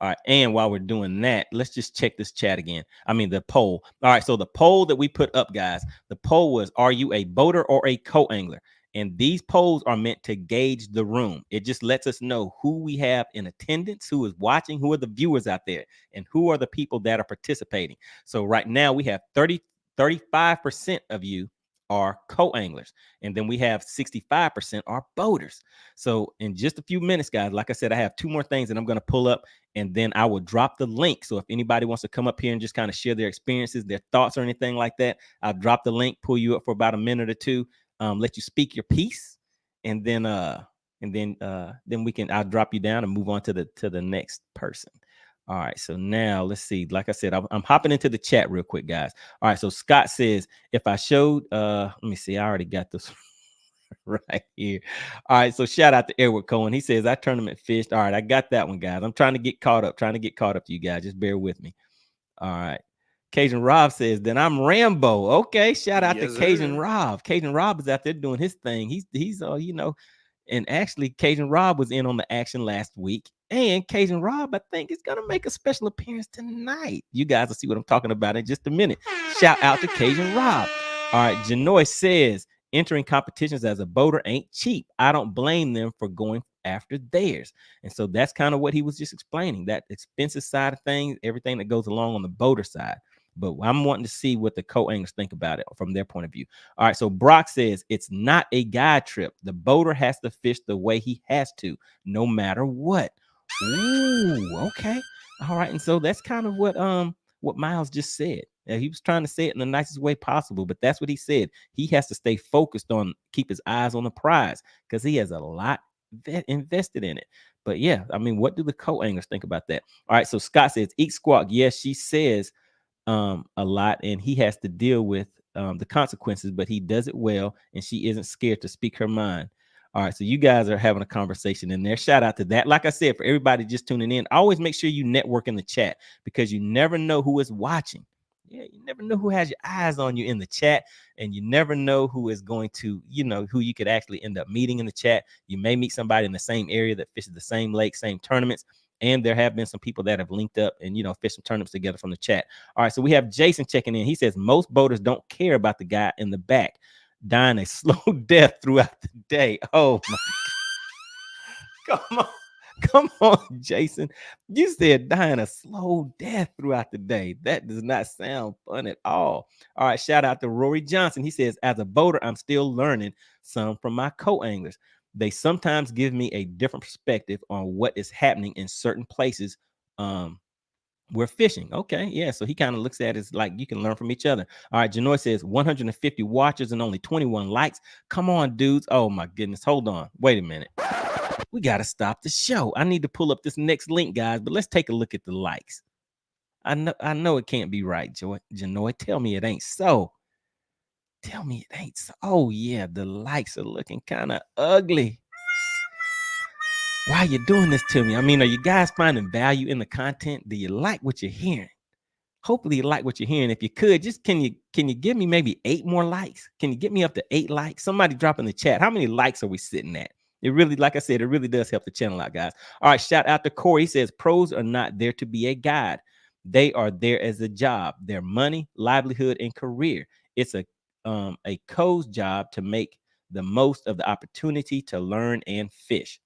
All right, and while we're doing that, let's just check this chat again. The poll. All right, so the poll that we put up, guys, the poll was, are you a boater or a co-angler? And these polls are meant to gauge the room. It just lets us know who we have in attendance, who is watching, who are the viewers out there, and who are the people that are participating. So right now we have 35% of you are co-anglers, and then we have 65% are boaters. So in just a few minutes, guys, like I said, I have two more things that I'm going to pull up, and then I will drop the link. So if anybody wants to come up here and just kind of share their experiences, their thoughts, or anything like that, I'll drop the link, pull you up for about a minute or two, let you speak your piece, and then I'll drop you down and move on to the next person. All right, so now let's see. Like I said, I'm hopping into the chat real quick, guys. All right, so Scott says, if I showed, let me see, I already got this. right here. All right, so shout out to Edward Cohen. He says I tournament fished. All right, I got that one, guys. I'm trying to get caught up. To you guys. Just bear with me. All right. Cajun Rob says, then I'm Rambo. Okay, shout out to Cajun Rob. Cajun Rob is out there doing his thing. He's you know, and actually Cajun Rob was in on the action last week. And Cajun Rob, I think, is gonna make a special appearance tonight. You guys will see what I'm talking about in just a minute. Shout out to Cajun Rob. All right, Janoy says entering competitions as a boater ain't cheap. I don't blame them for going after theirs. And so that's kind of what he was just explaining, that expensive side of things, everything that goes along on the boater side. But I'm wanting to see what the co-anglers think about it from their point of view. All right, so Brock says it's not a guide trip. The boater has to fish the way he has to, no matter what. Ooh, okay. All right, and so that's kind of what Miles just said. He was trying to say it in the nicest way possible, but that's what he said. He has to stay focused on, keep his eyes on the prize, because he has a lot invested in it. But yeah, I mean, what do the co-anglers think about that? All right, so Scott says, eat squawk. Yes, she says a lot, and he has to deal with the consequences, but he does it well, and she isn't scared to speak her mind. All right, so you guys are having a conversation in there. Shout out to that. Like I said, for everybody just tuning in, always make sure you network in the chat, because you never know who is watching. Yeah, you never know who has your eyes on you in the chat, and you never know who is going to, you know, who you could actually end up meeting in the chat. You may meet somebody in the same area that fishes the same lake, same tournaments. And there have been some people that have linked up and, you know, fished some tournaments together from the chat. All right, so we have Jason checking in. He says most boaters don't care about the guy in the back dying a slow death throughout the day. Oh my, come on, Jason. You said dying a slow death throughout the day. That does not sound fun at all. All right, shout out to Rory Johnson. He says, as a boater, I'm still learning some from my co-anglers. They sometimes give me a different perspective on what is happening in certain places we're fishing. Okay, yeah, so he kind of looks at it as like you can learn from each other. All right, Janoy says 150 watchers and only 21 likes. Come on, dudes. Oh my goodness, hold on, wait a minute. We got to stop the show. I need to pull up this next link, guys, but let's take a look at the likes. I know it can't be right, Janoy. Tell me it ain't so. Tell me it ain't so. Oh yeah, the likes are looking kind of ugly. Why are you doing this to me? I mean, are you guys finding value in the content? Do you like what you're hearing? Hopefully you like what you're hearing. If you could, just can you give me maybe 8 more likes? Can you get me up to 8 likes? Somebody drop in the chat. How many likes are we sitting at? It really, like I said, it really does help the channel out, guys. All right, shout out to Corey. He says pros are not there to be a guide. They are there as a job, their money, livelihood, and career. It's a co's job to make the most of the opportunity to learn and fish.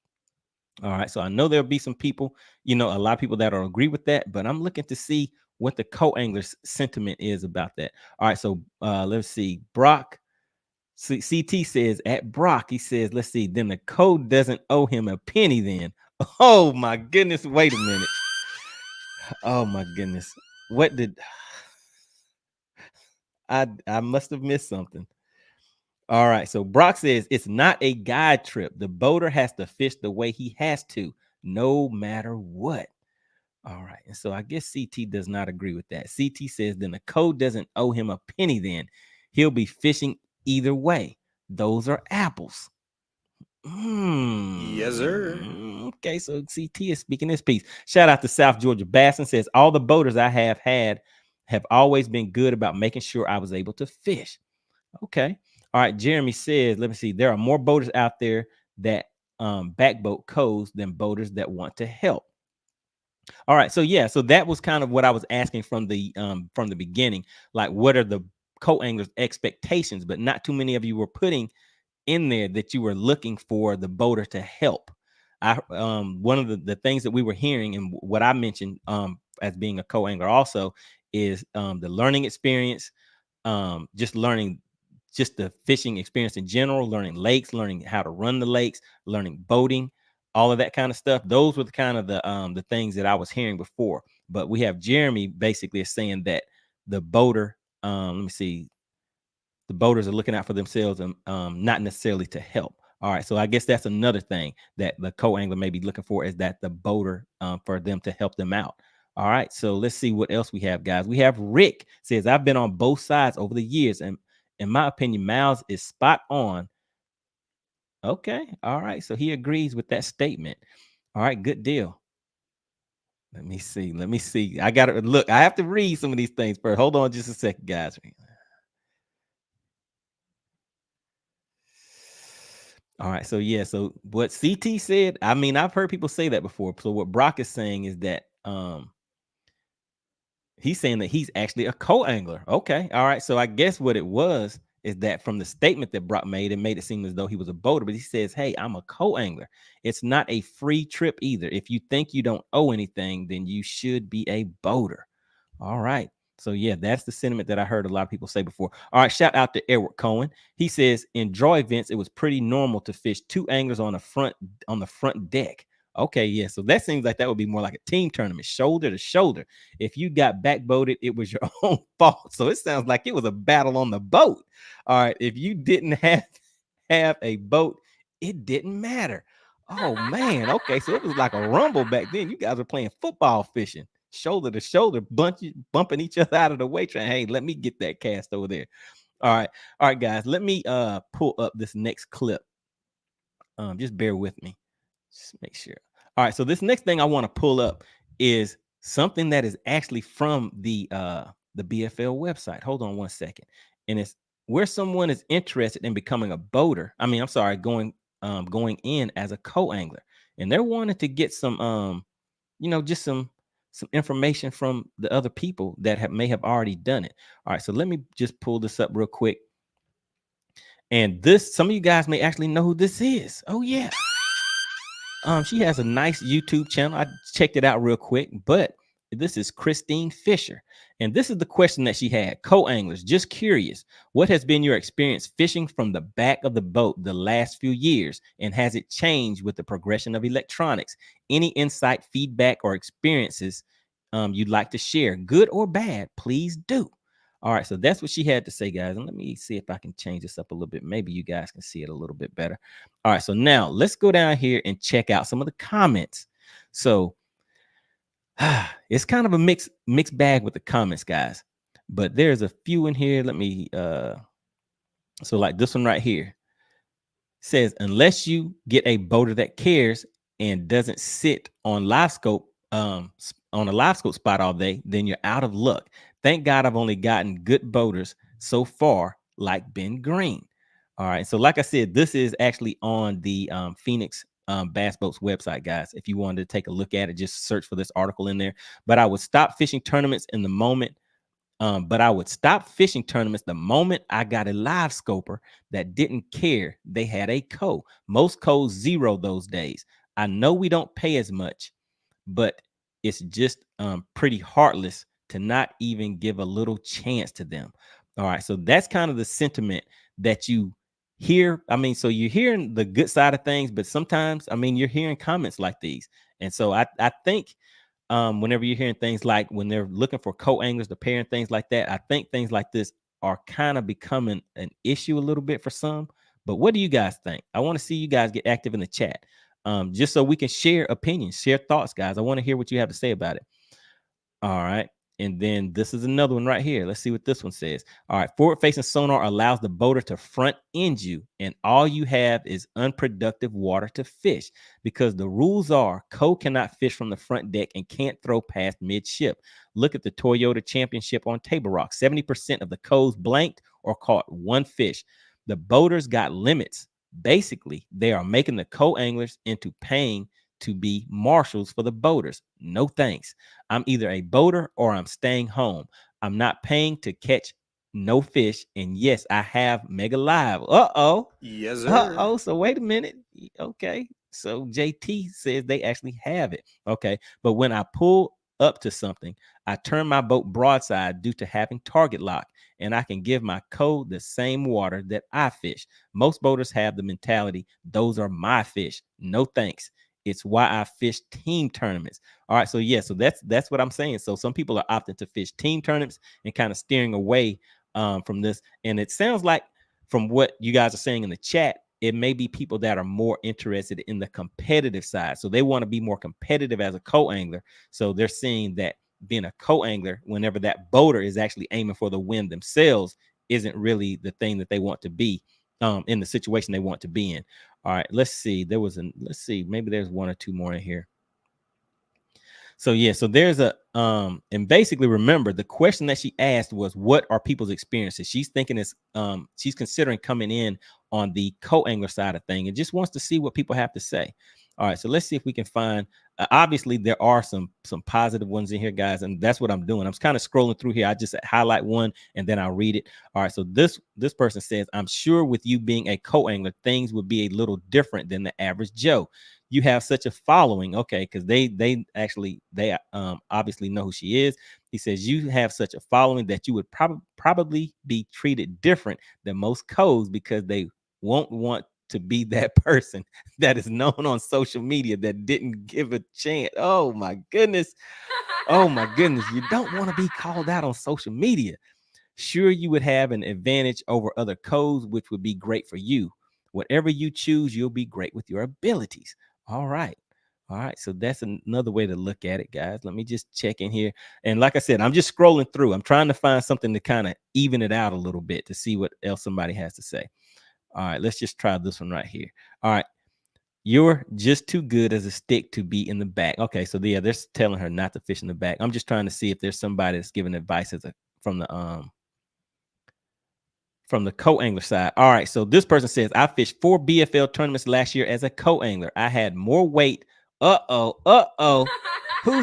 All right, so I know there'll be some people, you know, a lot of people that'll agree with that, but I'm looking to see what the co-angler's sentiment is about that. All right, so let's see. Brock, CT says at Brock, he says, let's see, then the code doesn't owe him a penny then. Oh my goodness, wait a minute. Oh my goodness. What did I must have missed something. All right, so Brock says it's not a guide trip. The boater has to fish the way he has to, no matter what. All right, and so I guess CT does not agree with that. CT says then the code doesn't owe him a penny then. He'll be fishing either way. Those are apples. Yes, sir. Okay, so CT is speaking his piece. Shout out to South Georgia Bassin says all the boaters I have had have always been good about making sure I was able to fish. Okay. All right. Jeremy says, let me see. There are more boaters out there that backboat codes than boaters that want to help. All right. So yeah, so that was kind of what I was asking from the beginning. Like, what are the co-anglers' expectations? But not too many of you were putting in there that you were looking for the boater to help. One of the things that we were hearing and what I mentioned as being a co-angler also is the learning experience, just learning just the fishing experience in general, learning lakes, learning how to run the lakes, learning boating, all of that kind of stuff. Those were the kind of the things that I was hearing before. But we have Jeremy basically saying that the boater, let me see, the boaters are looking out for themselves and not necessarily to help. All right, so I guess that's another thing that the co-angler may be looking for, is that the boater for them to help them out. All right, so let's see what else we have, guys. We have Rick says, I've been on both sides over the years, and in my opinion, Miles is spot on. Okay. All right. So he agrees with that statement. All right. Good deal. Let me see. Let me see. I got to look. I have to read some of these things first. Hold on just a second, guys. All right. So yeah. So what CT said, I mean, I've heard people say that before. So what Brock is saying is that he's saying that he's actually a co-angler. Okay. All right. So I guess what it was is that from the statement that Brock made, it made it seem as though he was a boater, but he says, hey, I'm a co-angler. It's not a free trip either. If you think you don't owe anything, then you should be a boater. All right. So yeah, that's the sentiment that I heard a lot of people say before. All right, shout out to Edward Cohen. He says in draw events, it was pretty normal to fish two anglers on the front deck. Okay, yeah. So that seems like that would be more like a team tournament, shoulder to shoulder. If you got backboated, it was your own fault. So it sounds like it was a battle on the boat. All right. If you didn't have a boat, it didn't matter. Oh man. Okay. So it was like a rumble back then. You guys were playing football fishing, shoulder to shoulder, bumping each other out of the way, trying, hey, let me get that cast over there. All right, guys. Let me pull up this next clip. Just bear with me. Just make sure. All right, so this next thing I want to pull up is something that is actually from the BFL website. Hold on one second. And it's where someone is interested in becoming a boater. I mean, I'm sorry, going in as a co-angler. And they're wanting to get some just some information from the other people that may have already done it. All right, so let me just pull this up real quick. And some of you guys may actually know who this is. Oh yeah. She has a nice YouTube channel. I checked it out real quick, but this is Christine Fisher. And this is the question that she had. Co-anglers, just curious, what has been your experience fishing from the back of the boat the last few years? And has it changed with the progression of electronics? Any insight, feedback, or experiences you'd like to share, good or bad, please do. All right, so that's what she had to say, guys. And let me see if I can change this up a little bit. Maybe you guys can see it a little bit better. All right, so now let's go down here and check out some of the comments. So it's kind of a mixed bag with the comments, guys. But there's a few in here. Let me so like this one right here says, unless you get a boater that cares and doesn't sit on live scope on a live scope spot all day, then you're out of luck. Thank God I've only gotten good boaters so far, like Ben Green. All right. So like I said, this is actually on the Phoenix Bass Boats website, guys. If you wanted to take a look at it, just search for this article in there. But I would stop fishing tournaments in the moment. But I would stop fishing tournaments the moment I got a live scoper that didn't care they had a co. Most co's zero those days. I know we don't pay as much, but it's just pretty heartless to not even give a little chance to them. All right, so that's kind of the sentiment that you hear. I mean, so you're hearing the good side of things, but sometimes, I mean, you're hearing comments like these. And so I think whenever you're hearing things like when they're looking for co-anglers to pair and things like that, I think things like this are kind of becoming an issue a little bit for some. But what do you guys think? I want to see you guys get active in the chat. Just so we can share opinions, share thoughts, guys. I want to hear what you have to say about it. All right. And then this is another one right here. Let's see what this one says. All right. Forward-facing sonar allows the boater to front end you, and all you have is unproductive water to fish, because the rules are co cannot fish from the front deck and can't throw past midship. Look at the Toyota Championship on Table Rock. 70% of the co's blanked or caught one fish. The boaters got limits. Basically, they are making the co-anglers into paying to be marshals for the boaters. No thanks. I'm either a boater or I'm staying home. I'm not paying to catch no fish. And yes, I have Mega Live. Uh-oh. Yes, sir. Uh-oh. So wait a minute. Okay. So JT says they actually have it. Okay. But when I pull up to something, I turn my boat broadside due to having target lock, and I can give my co the same water that I fish. Most boaters have the mentality, those are my fish. No thanks. It's why I fish team tournaments. All right. So yeah, so that's what I'm saying. So some people are opting to fish team tournaments and kind of steering away from this. And it sounds like from what you guys are saying in the chat, it may be people that are more interested in the competitive side. So they want to be more competitive as a co-angler. So they're seeing that being a co-angler, whenever that boater is actually aiming for the win themselves, isn't really the thing that they want to be. in the situation they want to be in. All right, let's see. Let's see, maybe there's one or two more in here. So yeah, so there's a and basically remember the question that she asked was, what are people's experiences? She's thinking it's she's considering coming in on the co-angler side of thing and just wants to see what people have to say. All right, so let's see if we can find obviously there are some positive ones in here, guys, and that's what I'm doing. I'm kind of scrolling through here. I just highlight one and then I'll read it. All right, so this person says, I'm sure with you being a co-angler, things would be a little different than the average Joe. You have such a following. Okay, because they obviously know who she is. He says you have such a following that you would probably be treated different than most codes because they won't want to be that person that is known on social media that didn't give a chance. Oh my goodness. Oh my goodness. You don't want to be called out on social media. Sure, you would have an advantage over other codes, which would be great for you. Whatever you choose, you'll be great with your abilities. All right. All right. So that's another way to look at it, guys. Let me just check in here. And like I said, I'm just scrolling through. I'm trying to find something to kind of even it out a little bit to see what else somebody has to say. All right. Let's just try this one right here. All right. You're just too good as a stick to be in the back. Okay. So yeah, they're telling her not to fish in the back. I'm just trying to see if there's somebody that's giving advice from the co-angler side. All right, so this person says, I fished 4 BFL tournaments last year as a co-angler. I had more weight. Who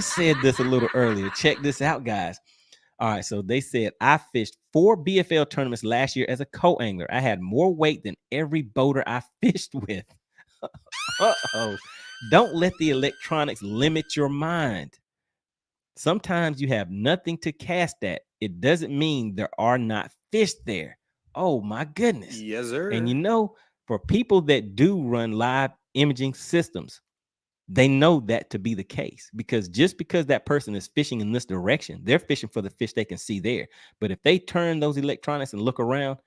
said this a little earlier? Check this out, guys. All right, so they said, I fished 4 BFL tournaments last year as a co-angler. I had more weight than every boater I fished with. Don't let the electronics limit your mind. Sometimes you have nothing to cast at. It doesn't mean there are not fish there. Oh my goodness. Yes, sir. And you know, for people that do run live imaging systems, they know that to be the case, because just because that person is fishing in this direction, they're fishing for the fish they can see there. But if they turn those electronics and look around,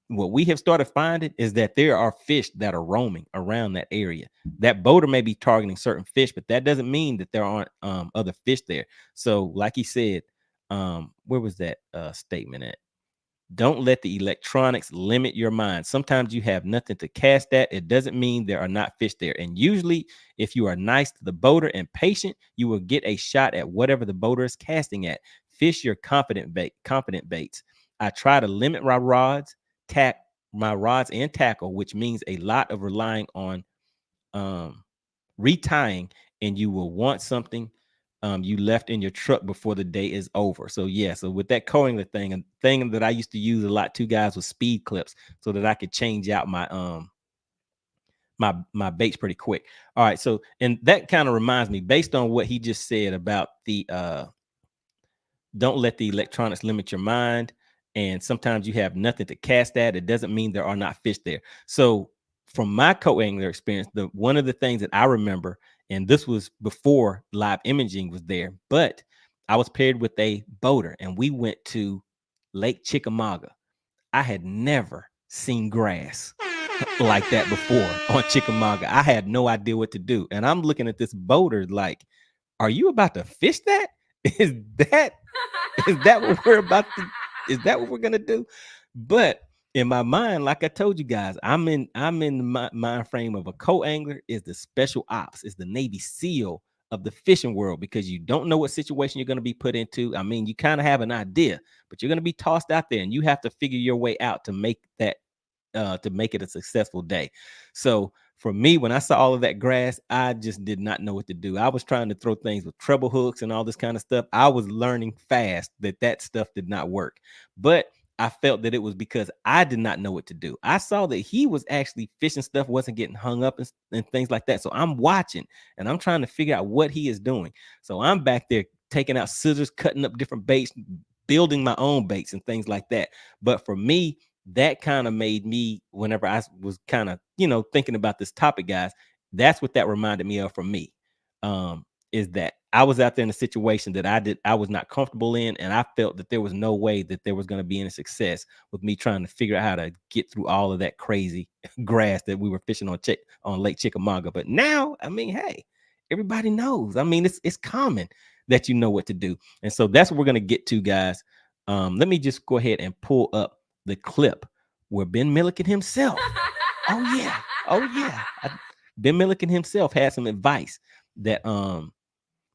what we have started finding is that there are fish that are roaming around that area. That boater may be targeting certain fish, but that doesn't mean that there aren't other fish there. So like he said, where was that statement at? Don't let the electronics limit your mind. Sometimes you have nothing to cast at. It doesn't mean there are not fish there. And usually, if you are nice to the boater and patient, you will get a shot at whatever the boater is casting at. Fish your confident baits. I try to limit my rods and tackle, which means a lot of relying on retying, and you will want something you left in your truck before the day is over. So yeah, so with that coangler thing, a thing that I used to use a lot too, guys, was speed clips, so that I could change out my my baits pretty quick. All right, so and that kind of reminds me, based on what he just said about the don't let the electronics limit your mind, and sometimes you have nothing to cast at. It doesn't mean there are not fish there. So from my co-angler experience, one of the things that I remember, and this was before live imaging was there, but I was paired with a boater and we went to Lake Chickamauga. I had never seen grass like that before on Chickamauga. I had no idea what to do. And I'm looking at this boater like, are you about to fish that? Is that what we're about to, is that what we're gonna do? But in my mind, like I told you guys, I'm in the mind frame of a co-angler is the special ops, is the Navy SEAL of the fishing world, because you don't know what situation you're going to be put into. I mean, you kind of have an idea, but you're going to be tossed out there and you have to figure your way out to make that to make it a successful day. So for me, when I saw all of that grass, I just did not know what to do. I was trying to throw things with treble hooks and all this kind of stuff. I was learning fast that stuff did not work, but I felt that it was because I did not know what to do. I saw that he was actually fishing stuff, wasn't getting hung up and things like that. So I'm watching and I'm trying to figure out what he is doing. So I'm back there taking out scissors, cutting up different baits, building my own baits and things like that. But for me, that kind of made me, whenever I was kind of, thinking about this topic, guys, that's what that reminded me of for me. Is that I was out there in a situation that I was not comfortable in, and I felt that there was no way that there was going to be any success with me trying to figure out how to get through all of that crazy grass that we were fishing on Lake Chickamauga. But now, I mean, hey, everybody knows. I mean, it's common that you know what to do. And so that's what we're going to get to, guys. Let me just go ahead and pull up the clip where Ben Milikin himself, oh yeah, Ben Milikin himself had some advice that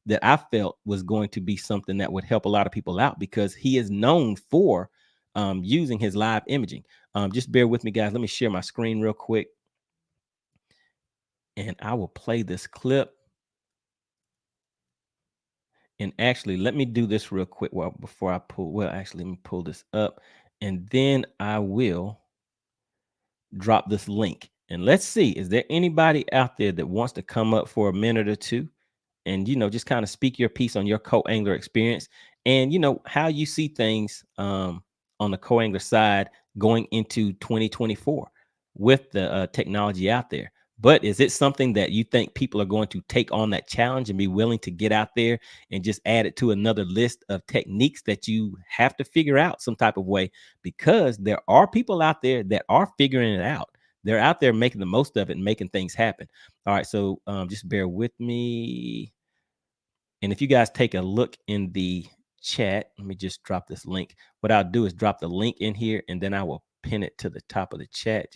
that I felt was going to be something that would help a lot of people out, because he is known for using his live imaging. Just bear with me, guys. Let me share my screen real quick, and I will play this clip. And actually, let me do this real quick before I pull. Well, actually, let me pull this up, and then I will drop this link. And let's see, is there anybody out there that wants to come up for a minute or two and, just kind of speak your piece on your co-angler experience and, how you see things on the co-angler side going into 2024 with the technology out there? But is it something that you think people are going to take on that challenge and be willing to get out there and just add it to another list of techniques that you have to figure out some type of way? Because there are people out there that are figuring it out. They're out there making the most of it and making things happen. All right, so just bear with me. And if you guys take a look in the chat, let me just drop this link. What I'll do is drop the link in here, and then I will pin it to the top of the chat.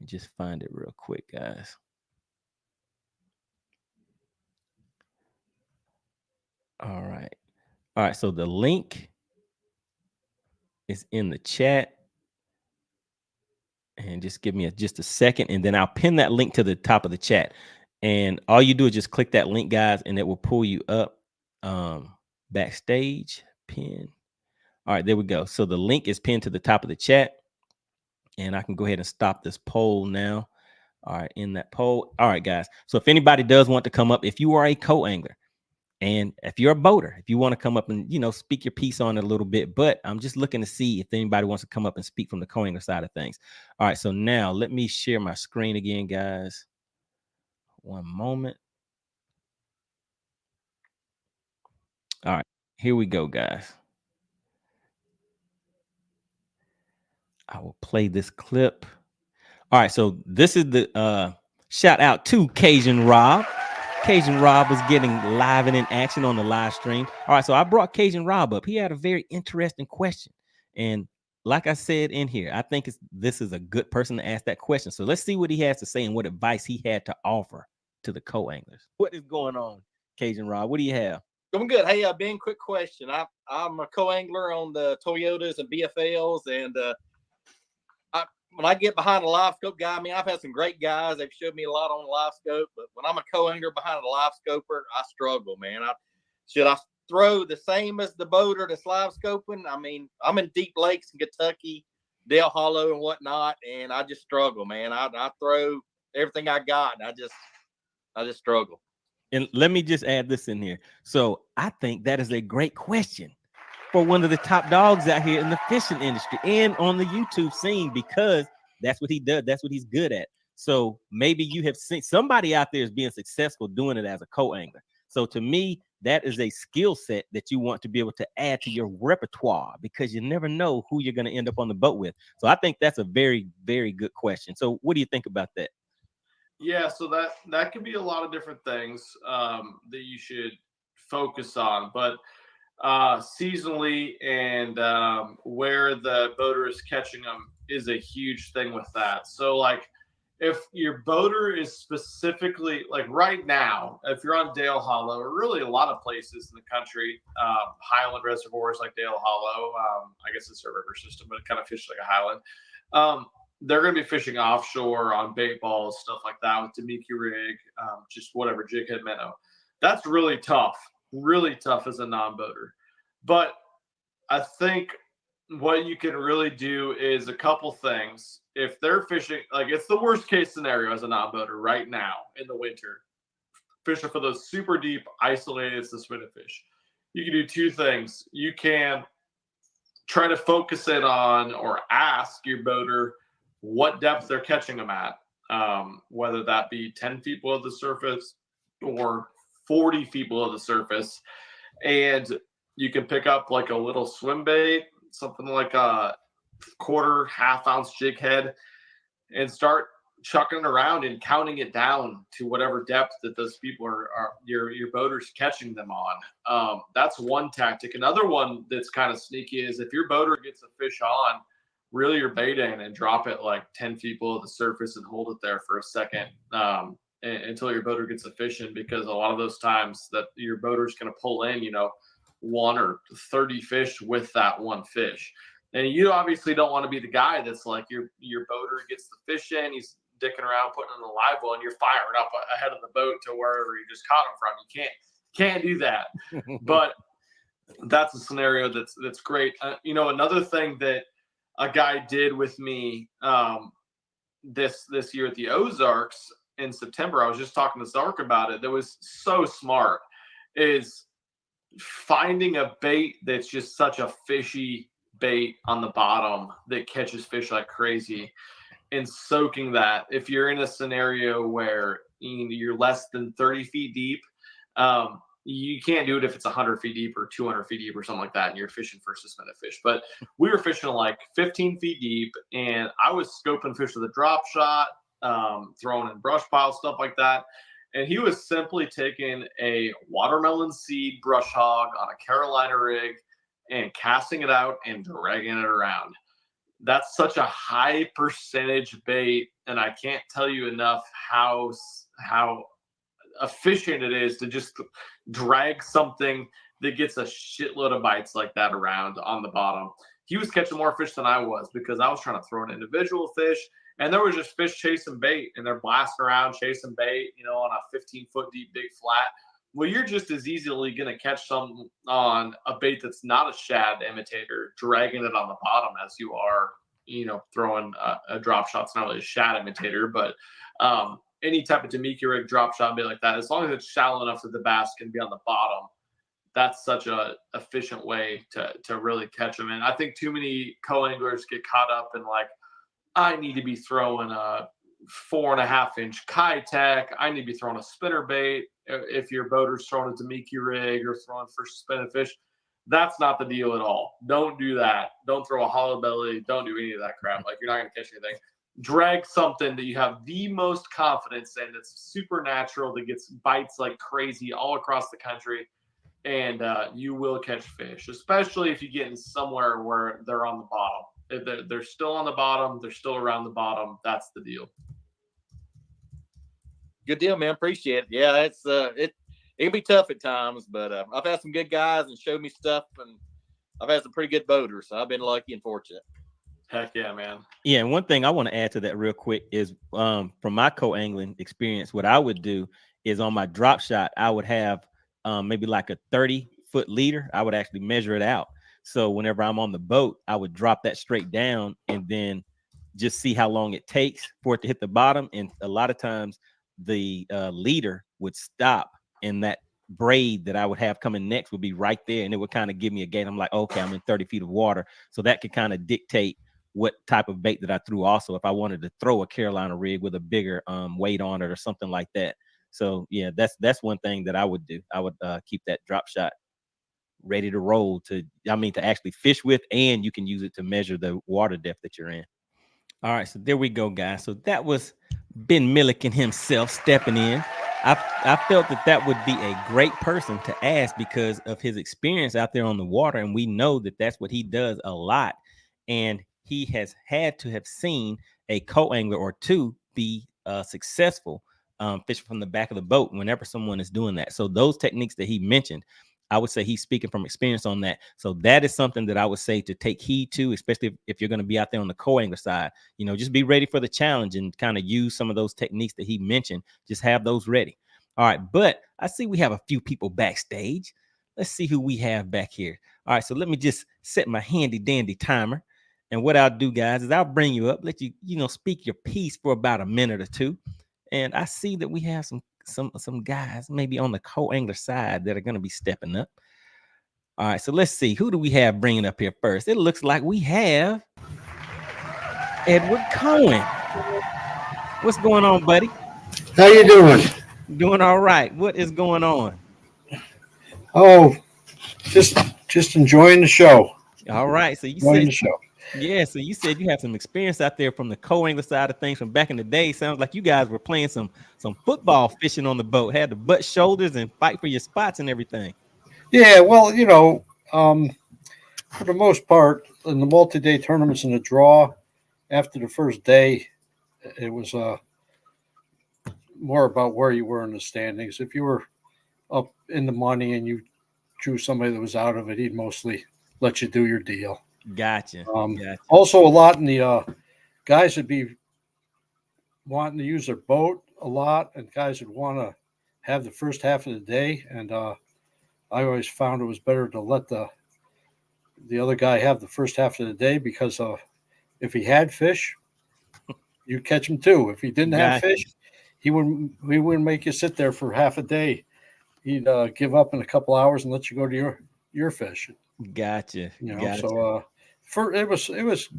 Just find it real quick, guys. All right. All right, so the link is in the chat. And just give me just a second, and then I'll pin that link to the top of the chat. And all you do is just click that link, guys, and it will pull you up backstage pin. All right, there we go. So the link is pinned to the top of the chat, and I can go ahead and stop this poll now. All right, in that poll. All right, guys. So if anybody does want to come up, if you are a co-angler, and if you're a boater, if you want to come up and, speak your piece on it a little bit, but I'm just looking to see if anybody wants to come up and speak from the co-angler side of things. All right, so now let me share my screen again, guys. One moment. All right, here we go, guys. I will play this clip. All right, so this is the shout out to Cajun Rob. Cajun Rob was getting live and in action on the live stream. All right, so I brought Cajun Rob up. He had a very interesting question. And like I said in here, I think this is a good person to ask that question. So let's see what he has to say and what advice he had to offer to the co-anglers. What is going on, Cajun Rob? What do you have? Doing good. Hey, Ben, quick question. I'm a co-angler on the Toyotas and BFLs, and when I get behind a live scope guy, I mean, I've had some great guys. They've showed me a lot on the live scope, but when I'm a co-angler behind a live scoper, I struggle, man. Should I throw the same as the boater that's live scoping? I mean, I'm in deep lakes in Kentucky, Dale Hollow and whatnot, and I just struggle, man. I throw everything I got, and I just struggle. And let me just add this in here. So I think that is a great question for one of the top dogs out here in the fishing industry and on the YouTube scene, because that's what he does. That's what he's good at. So maybe you have seen somebody out there is being successful doing it as a co-angler. So to me, that is a skill set that you want to be able to add to your repertoire, because you never know who you're going to end up on the boat with. So I think that's a very, very good question. So what do you think about that? Yeah, so that could be a lot of different things that you should focus on, but seasonally and where the boater is catching them is a huge thing with that. So like if your boater is specifically, like right now, if you're on Dale Hollow, or really a lot of places in the country, highland reservoirs like Dale Hollow, I guess it's a river system, but it kind of fishes like a highland. They're going to be fishing offshore on bait balls, stuff like that with Damiki rig, just whatever, jig head minnow. That's really tough as a non-boater. But I think what you can really do is a couple things. If they're fishing, like it's the worst case scenario as a non-boater right now in the winter, fishing for those super deep, isolated suspended fish. You can do two things. You can try to focus in on or ask your boater what depth they're catching them at, whether that be 10 feet below the surface or 40 feet below the surface. And you can pick up like a little swim bait, something like a half ounce jig head, and start chucking it around and counting it down to whatever depth that those people are your boaters catching them on. That's one tactic. Another one that's kind of sneaky is if your boater gets a fish on reel your bait in and drop it like 10 feet below the surface and hold it there for a second until your boater gets efficient, because a lot of those times that your boater is going to pull in, 1 or 30 fish with that one fish. And you obviously don't want to be the guy that's like your boater gets the fish in, he's dicking around putting in the live well, and you're firing up ahead of the boat to wherever you just caught him from. You can't do that. But that's a scenario that's great. Another thing that a guy did with me this year at the Ozarks in September, I was just talking to Zark about it, that was so smart, is finding a bait that's just such a fishy bait on the bottom that catches fish like crazy, and soaking that. If you're in a scenario where you're less than 30 feet deep, you can't do it if it's 100 feet deep or 200 feet deep or something like that, and you're fishing for suspended fish. But we were fishing like 15 feet deep, and I was scoping fish with a drop shot, throwing in brush piles, stuff like that. And he was simply taking a watermelon seed brush hog on a Carolina rig and casting it out and dragging it around. That's such a high percentage bait, and I can't tell you enough how efficient it is to just drag something that gets a shitload of bites like that around on the bottom. He was catching more fish than I was, because I was trying to throw an individual fish, and there was just fish chasing bait, and they're blasting around chasing bait, on a 15-foot deep big flat. Well, you're just as easily going to catch some on a bait that's not a shad imitator, dragging it on the bottom, as you are, throwing a drop shot. It's not really a shad imitator, but any type of Damiki rig drop shot bait like that, as long as it's shallow enough that the bass can be on the bottom, that's such a efficient way to really catch them. And I think too many co-anglers get caught up in like, I need to be throwing a 4.5-inch Kitech. I need to be throwing a spinner bait. If your boater's throwing a Damiki rig or throwing for suspended fish, that's not the deal at all. Don't do that. Don't throw a hollow belly. Don't do any of that crap. Like, you're not going to catch anything. Drag something that you have the most confidence in, that's supernatural, that gets bites like crazy all across the country, and you will catch fish, especially if you get in somewhere where they're on the bottom. If they're still on the bottom, they're still around the bottom. That's the deal. Good deal, man. Appreciate it. Yeah, it can be tough at times, but I've had some good guys and showed me stuff, and I've had some pretty good boaters, so I've been lucky and fortunate. Heck yeah, man. Yeah, and one thing I want to add to that real quick is from my co-angling experience, what I would do is on my drop shot, I would have maybe like a 30-foot leader. I would actually measure it out. So whenever I'm on the boat, I would drop that straight down and then just see how long it takes for it to hit the bottom. And a lot of times the leader would stop, and that braid that I would have coming next would be right there, and it would kind of give me a gate. I'm like, okay, I'm in 30 feet of water. So that could kind of dictate what type of bait that I threw. Also, if I wanted to throw a Carolina rig with a bigger weight on it or something like that. So yeah, that's one thing that I would do. I would keep that drop shot ready to roll to actually fish with, and you can use it to measure the water depth that you're in. All right, so there we go, guys. So that was Ben Milikin himself stepping in. I felt that would be a great person to ask because of his experience out there on the water, and we know that that's what he does a lot. And he has had to have seen a co-angler or two be successful fishing from the back of the boat whenever someone is doing that. So those techniques that he mentioned, I would say he's speaking from experience on that. So that is something that I would say to take heed to, especially if you're going to be out there on the co-angler side. Just be ready for the challenge and kind of use some of those techniques that he mentioned. Just have those ready. All right, but I see we have a few people backstage. Let's see who we have back here. All right, so let me just set my handy dandy timer. And what I'll do, guys, is I'll bring you up, let you, speak your piece for about a minute or two. And I see that we have some guys maybe on the co-angler side that are going to be stepping up. All right, so let's see. Who do we have bringing up here first? It looks like we have Edward Cohen. What's going on, buddy? How you doing? Doing all right. What is going on? Oh, just enjoying the show. All right. So you said you have some experience out there from the co-angler side of things from back in the day. Sounds like you guys were playing some football fishing on the boat, had to butt shoulders and fight for your spots and everything. Yeah, well, for the most part, in the multi-day tournaments and the draw, after the first day, it was more about where you were in the standings. If you were up in the money and you drew somebody that was out of it, he'd mostly let you do your deal. Gotcha. Also, a lot in the guys would be wanting to use their boat a lot, and guys would want to have the first half of the day. And I always found it was better to let the other guy have the first half of the day, because if he had fish, you'd catch him too. If he didn't have fish, he wouldn't make you sit there for half a day. He'd give up in a couple hours and let you go to your fish. Gotcha. You know, gotcha. so it was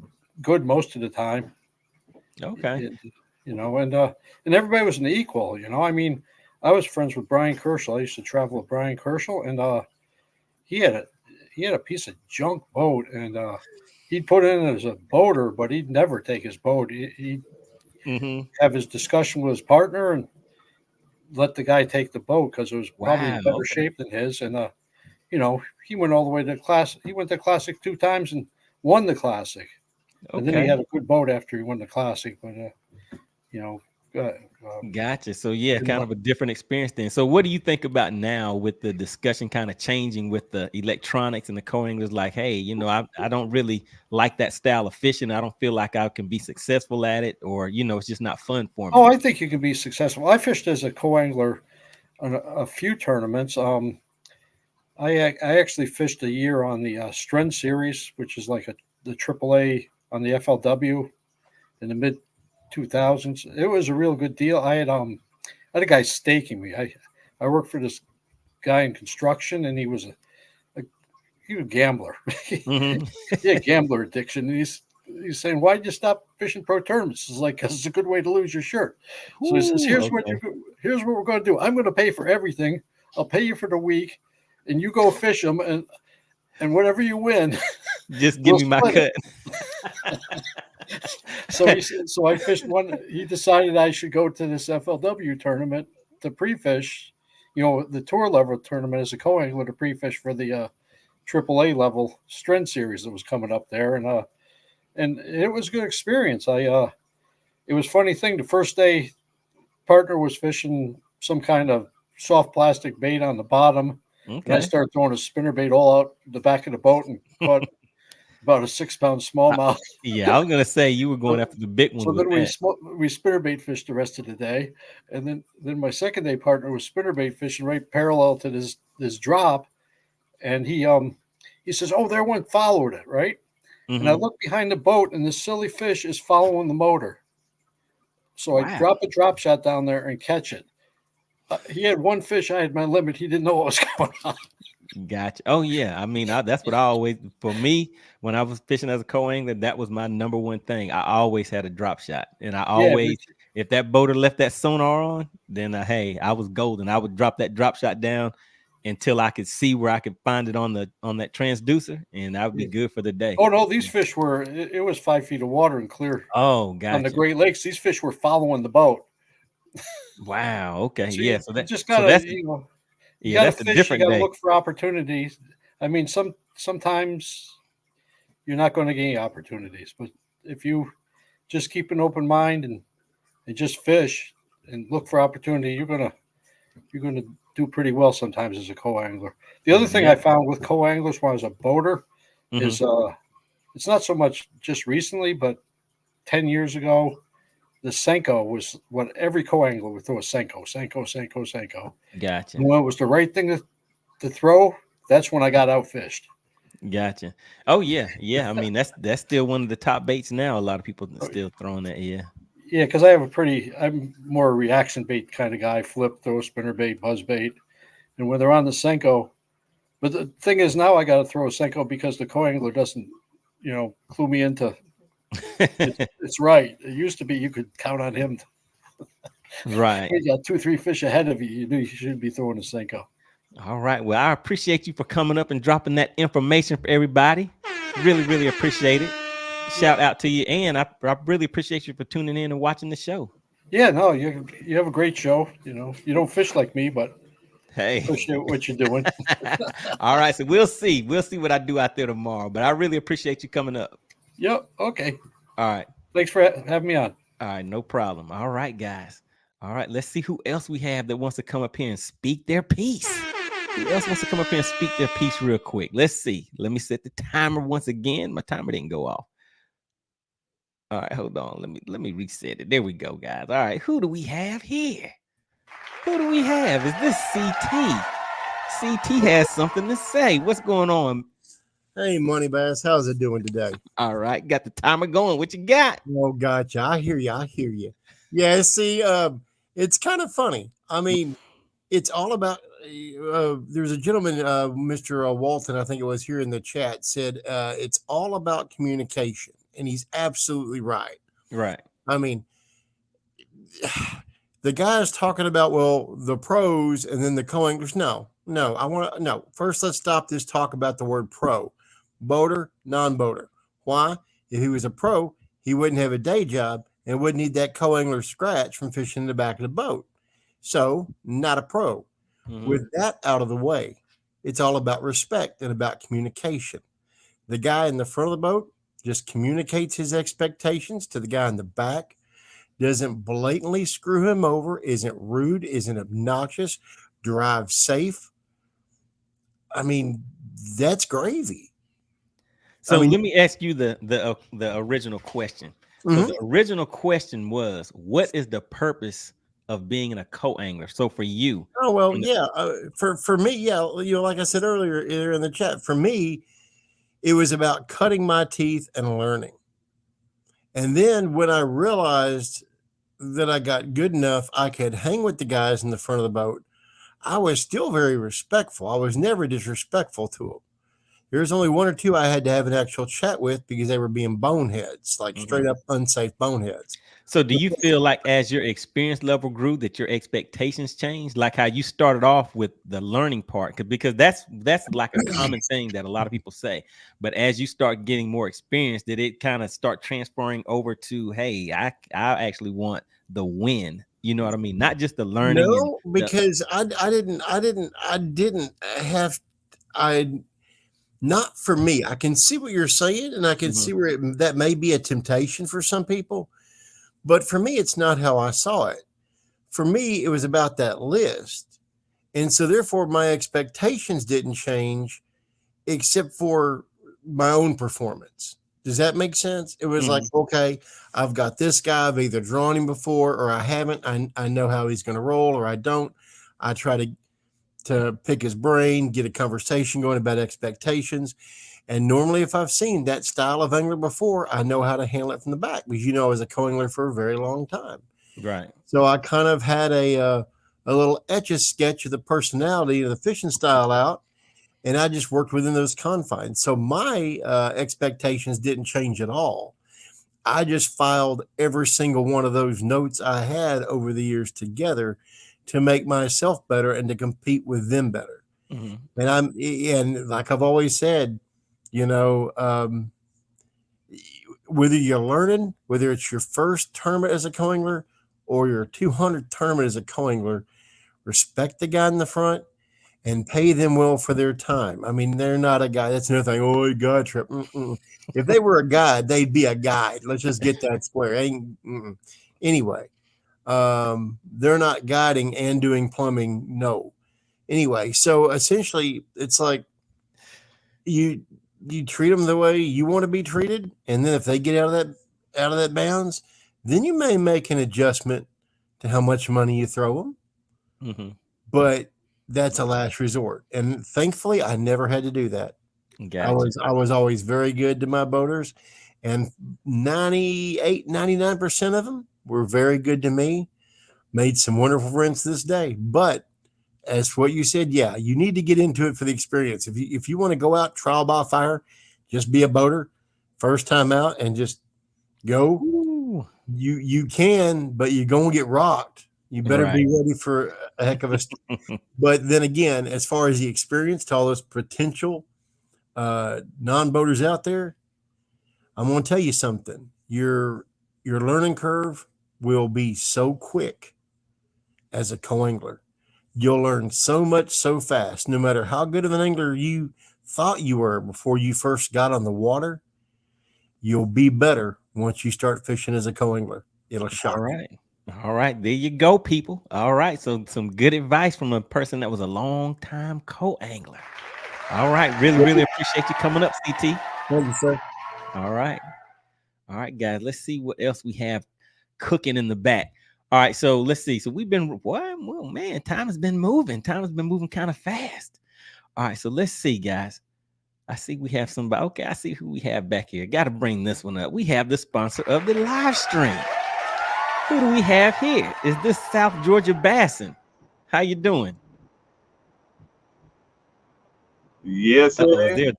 good most of the time. Okay. You know, and everybody was an equal. You know, I mean, I was friends with Brian Kerschel. I used to travel with Brian Kerschel, and he had a piece of junk boat, and he'd put in as a boater, but he'd never take his boat. He'd have his discussion with his partner and let the guy take the boat, because it was probably in better shape than his. And you know, he went all the way to class. He went to Classic 2 times and won the Classic. And then he had a good boat after he won the Classic. But you know, gotcha. So yeah, kind of a different experience then. So what do you think about now with the discussion kind of changing with the electronics and the co-anglers? Like, hey, you know, I don't really like that style of fishing. I don't feel like I can be successful at it, or you know, it's just not fun for me. Oh, I think you can be successful. I fished as a co-angler on a few tournaments. I actually fished a year on the Stren series, which is like the AAA on the FLW in the mid 2000s. It was a real good deal. I had a guy staking me. I worked for this guy in construction, and he was a gambler. He had gambler addiction, and he's saying, "Why'd you stop fishing pro tournaments?" It's like, "Cause it's a good way to lose your shirt." So he says, "Here's what we're going to do. I'm going to pay for everything. I'll pay you for the week, and you go fish them, and whatever you win, just give me my cut." So I fished one. He decided I should go to this FLW tournament to pre-fish, you know, the tour level tournament as a co-angler to pre-fish for the AAA level Stren series that was coming up there, and it was a good experience. It was a funny thing. The first day, partner was fishing some kind of soft plastic bait on the bottom, and I started throwing a spinnerbait all out the back of the boat and caught about a 6-pound smallmouth. Yeah, I was gonna say you were going after the big one. So then we spinnerbait fished the rest of the day, and then my second day partner was spinnerbait fishing right parallel to this drop, and he says, "Oh, there one followed it, right?" And I look behind the boat, and this silly fish is following the motor. So I drop a drop shot down there and catch it. He had one fish. I had my limit. He didn't know what was going on. Gotcha. Oh yeah. I mean, that's what I always, for me, when I was fishing as a co-angler, that was my number one thing. I always had a drop shot, and I always, if that boater left that sonar on, then hey, I was golden. I would drop that drop shot down until I could see where I could find it on that transducer, and I would be good for the day. Oh no, these fish were. It was 5 feet of water and clear. Oh, gotcha. On the Great Lakes, these fish were following the boat. Wow. Okay. So yeah. So that just gotta, you know. Yeah, that's a different You got to day. look for opportunities. I mean, sometimes you're not going to get any opportunities, but if you just keep an open mind and just fish and look for opportunity, you're gonna do pretty well sometimes as a co-angler. The other thing I found with co-anglers when I was a boater is it's not so much just recently, but 10 years ago, the Senko was what every co-angler would throw, a Senko. Gotcha. And when it was the right thing to throw, that's when I got outfished. Gotcha. Oh yeah. Yeah. I mean, that's still one of the top baits now. A lot of people are still throwing that. Yeah. Yeah, because I'm more a reaction bait kind of guy, flip, throw, spinner bait, buzz bait. And when they're on the Senko, but the thing is now I got to throw a Senko because the co-angler doesn't, you know, clue me into it's right. It used to be you could count on him. Right. You got 2-3 fish ahead of you. You knew you should be throwing a Senko. All right. Well, I appreciate you for coming up and dropping that information for everybody. Really, really appreciate it. Shout out to you, and I really appreciate you for tuning in and watching the show. Yeah, no, you have a great show. You know, you don't fish like me, but Hey. Appreciate what you're doing. All right, so we'll see. We'll see what I do out there tomorrow. But I really appreciate you coming up. Yep. Okay. All right. Thanks for having me on. All right, no problem. All right, guys. All right, let's see who else we have that wants to come up here and speak their piece. Who else wants to come up here and speak their piece real quick? Let's see. Let me set the timer once again. My timer didn't go off. All right, hold on. Let me reset it. There we go, guys. All right, who do we have here? Who do we have? Is this CT? CT has something to say. What's going on? Hey, Money Bass, how's it doing today? All right, got the timer going. What you got? Oh, gotcha. I hear you. Yeah, see, it's kind of funny. I mean, it's all about. There's a gentleman, Mr. Walton, I think it was here in the chat, said it's all about communication, and he's absolutely right. Right. I mean, the guy's talking about the pros and then the co-anglers. No. First, let's stop this talk about the word pro, boater, non-boater. Why? If he was a pro, he wouldn't have a day job and wouldn't need that co-angler scratch from fishing in the back of the boat. So, not a pro. Mhm. With that out of the way, it's all about respect and about communication. The guy in the front of the boat just communicates his expectations to the guy in the back, doesn't blatantly screw him over, isn't rude, isn't obnoxious, drives safe. I mean, that's gravy. So I mean- let me ask you the original question. So Mhm. the original question was, what is the purpose of being a co-angler? So for you, Oh, well, from the- yeah. For me, yeah, like I said earlier in the chat, for me, it was about cutting my teeth and learning. And then when I realized that I got good enough, I could hang with the guys in the front of the boat. I was still very respectful. I was never disrespectful to them. There's only one or two I had to have an actual chat with because they were being boneheads, like straight up unsafe boneheads. So do you feel like as your experience level grew that your expectations changed, like how you started off with the learning part? Because that's like a common thing that a lot of people say. But as you start getting more experience, did it kind of start transferring over to, hey, I actually want the win? You know what I mean? Not just the learning. No, because I didn't have not for me. I can see what you're saying, and I can see where that may be a temptation for some people. But for me, it's not how I saw it. For me, it was about that list. And so therefore my expectations didn't change except for my own performance. Does that make sense? It was like, okay, I've got this guy. I've either drawn him before or I haven't. I know how he's going to roll or I don't. I try to pick his brain, get a conversation going about expectations. And normally, if I've seen that style of angler before, I know how to handle it from the back because, I was a co-angler for a very long time. Right. So I kind of had a little etch-a-sketch of the personality of the fishing style out, and I just worked within those confines. So my expectations didn't change at all. I just filed every single one of those notes I had over the years together to make myself better and to compete with them better. And like I've always said, whether you're learning, whether it's your first tournament as a co-angler or your 200th tournament as a co-angler, respect the guy in the front and pay them well for their time. I mean, they're not a guide. That's another thing. Oh, guide trip. If they were a guide, they'd be a guide. Let's just get that square. Anyway, they're not guiding and doing plumbing. No. Anyway, so essentially, it's like you treat them the way you want to be treated, and then if they get out of that bounds, then you may make an adjustment to how much money you throw them. But that's a last resort, and thankfully, I never had to do that. Gotcha. I was always very good to my boaters, and 99% of them were very good to me. Made some wonderful friends to this day, but as what you said, yeah, you need to get into it for the experience. If you want to go out trial by fire, just be a boater first time out and just go. Ooh. You can, but you're gonna get rocked. You better be ready for a heck of a. But then again, as far as the experience to all those potential non-boaters out there, I'm gonna tell you something. Your learning curve will be so quick as a co-angler. You'll learn so much so fast. No matter how good of an angler you thought you were before you first got on the water, you'll be better once you start fishing as a co-angler. It'll shock All you. right. All right. There you go, people. All right. So some good advice from a person that was a long time co-angler. All right. Really appreciate you coming up, CT. Thank you, sir. All right. All right, guys. Let's see what else we have cooking in the back. All right. So let's see. So we've been what? Well, man, time has been moving. Time has been moving kind of fast. All right. So let's see, guys. I see we have somebody. Okay, I see who we have back here. Got to bring this one up. We have the sponsor of the live stream. Who do we have here? Is this South Georgia Bassin? How you doing? Yes, sir. There.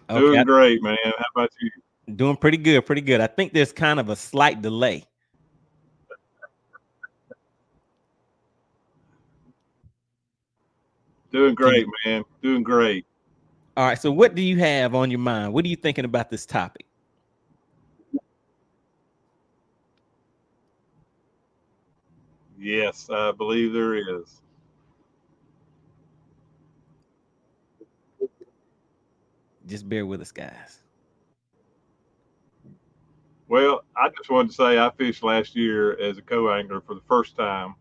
Okay, Doing great, man. How about you? doing pretty good, pretty good. I think there's kind of a slight delay. Doing great, man. Doing great. All right, so what do you have on your mind? What are you thinking about this topic? Yes, I believe there is. Just bear with us, guys. Well, I just wanted to say I fished last year as a co-angler for the first time.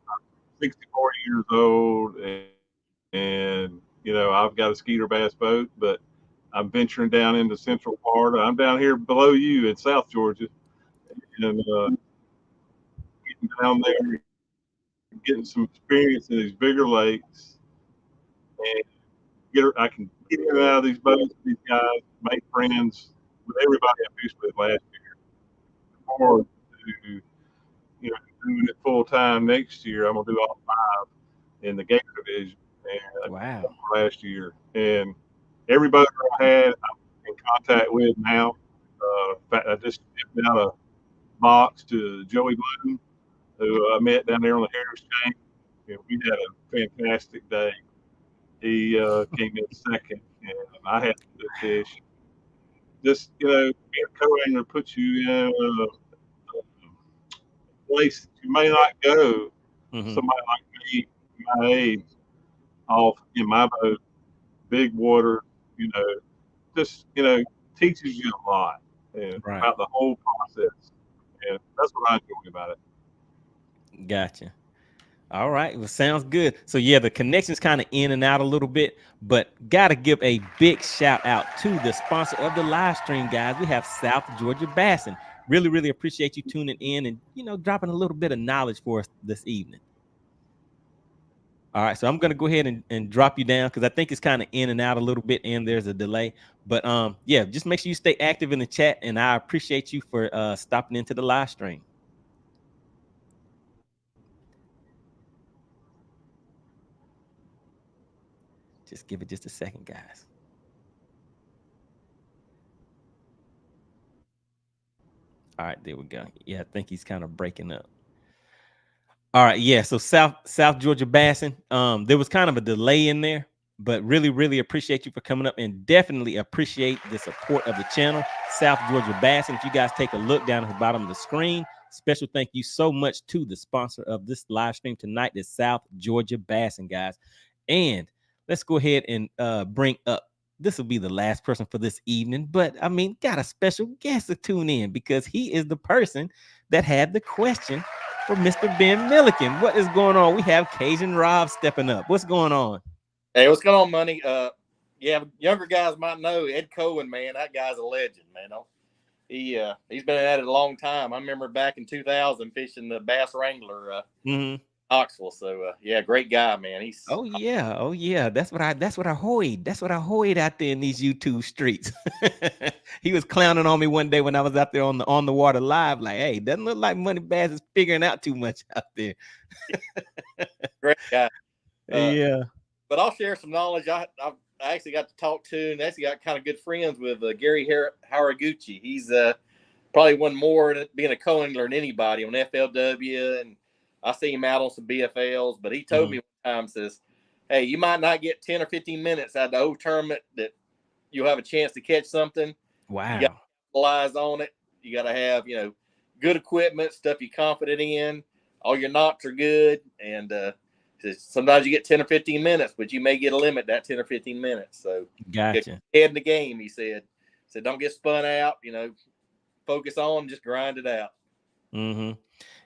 I'm 64 years old, and you know I've got a skeeter bass boat, but I'm venturing down into Central Florida. I'm down here below you in South Georgia, and getting down there, getting some experience in these bigger lakes, and I can get in and out of these boats with these guys, make friends with everybody I fished with last year. Or to doing it full time next year. I'm gonna do all 5 in the Gator division, and Wow. last year, and everybody I had, I'm in contact with now. In fact, I just shipped out a box to Joey Bloom, who I met down there on the Harris Chain, and we had a fantastic day. He came in second, and I had some good fish. Just being a co-angler puts you in a place that you may not go. Mhm. Somebody like me, my age, off in my boat, big water, just teaches you a lot Right. about the whole process, and that's what I enjoy about it. Gotcha. All right. Well, sounds good. So yeah, the connection's kind of in and out a little bit, but gotta give a big shout out to the sponsor of the live stream, guys. We have South Georgia Bassin. Really appreciate you tuning in and dropping a little bit of knowledge for us this evening. All right, so I'm gonna go ahead and drop you down because I think it's kind of in and out a little bit, and there's a delay. But yeah, just make sure you stay active in the chat, and I appreciate you for stopping into the live stream. Just give it just a second, guys. All right, there we go. Yeah, I think he's kind of breaking up. All right, yeah. So South Georgia Bassin. There was kind of a delay in there, but really appreciate you for coming up, and definitely appreciate the support of the channel, South Georgia Bassin. If you guys take a look down at the bottom of the screen, special thank you so much to the sponsor of this live stream tonight, is South Georgia Bassin, guys. And let's go ahead and bring up. This will be the last person for this evening, but I mean, got a special guest to tune in because he is the person that had the question for Mr. Ben Milikin. What is going on? We have Cajun Rob stepping up. What's going on? Hey, what's going on, Money? Yeah, younger guys might know Ed Cohen, man. That guy's a legend, man. He's been at it a long time. I remember back in 2000 fishing the Bass Wrangler, Knoxville. So yeah, great guy, man. Oh yeah. That's what I hoid. That's what I hoid out there in these YouTube streets. He was clowning on me one day when I was out there on the water live, like, hey, doesn't look like Money Bass is figuring out too much out there. Great guy. Yeah. But I'll share some knowledge. I actually got to talk to and actually got kind of good friends with Gary Haraguchi. He's probably one more being a co-angler than anybody on FLW, and I see him out on some BFLs. But he told me one time, says, hey, you might not get 10 or 15 minutes out of the whole tournament that you'll have a chance to catch something. Wow. You got to capitalize on it. You got to have, good equipment, stuff you're confident in. All your knots are good. And Sometimes you get 10 or 15 minutes, but you may get a limit that 10 or 15 minutes. So Gotcha. head in the game, he said. Don't get spun out, focus on, just grind it out. Mm-hmm.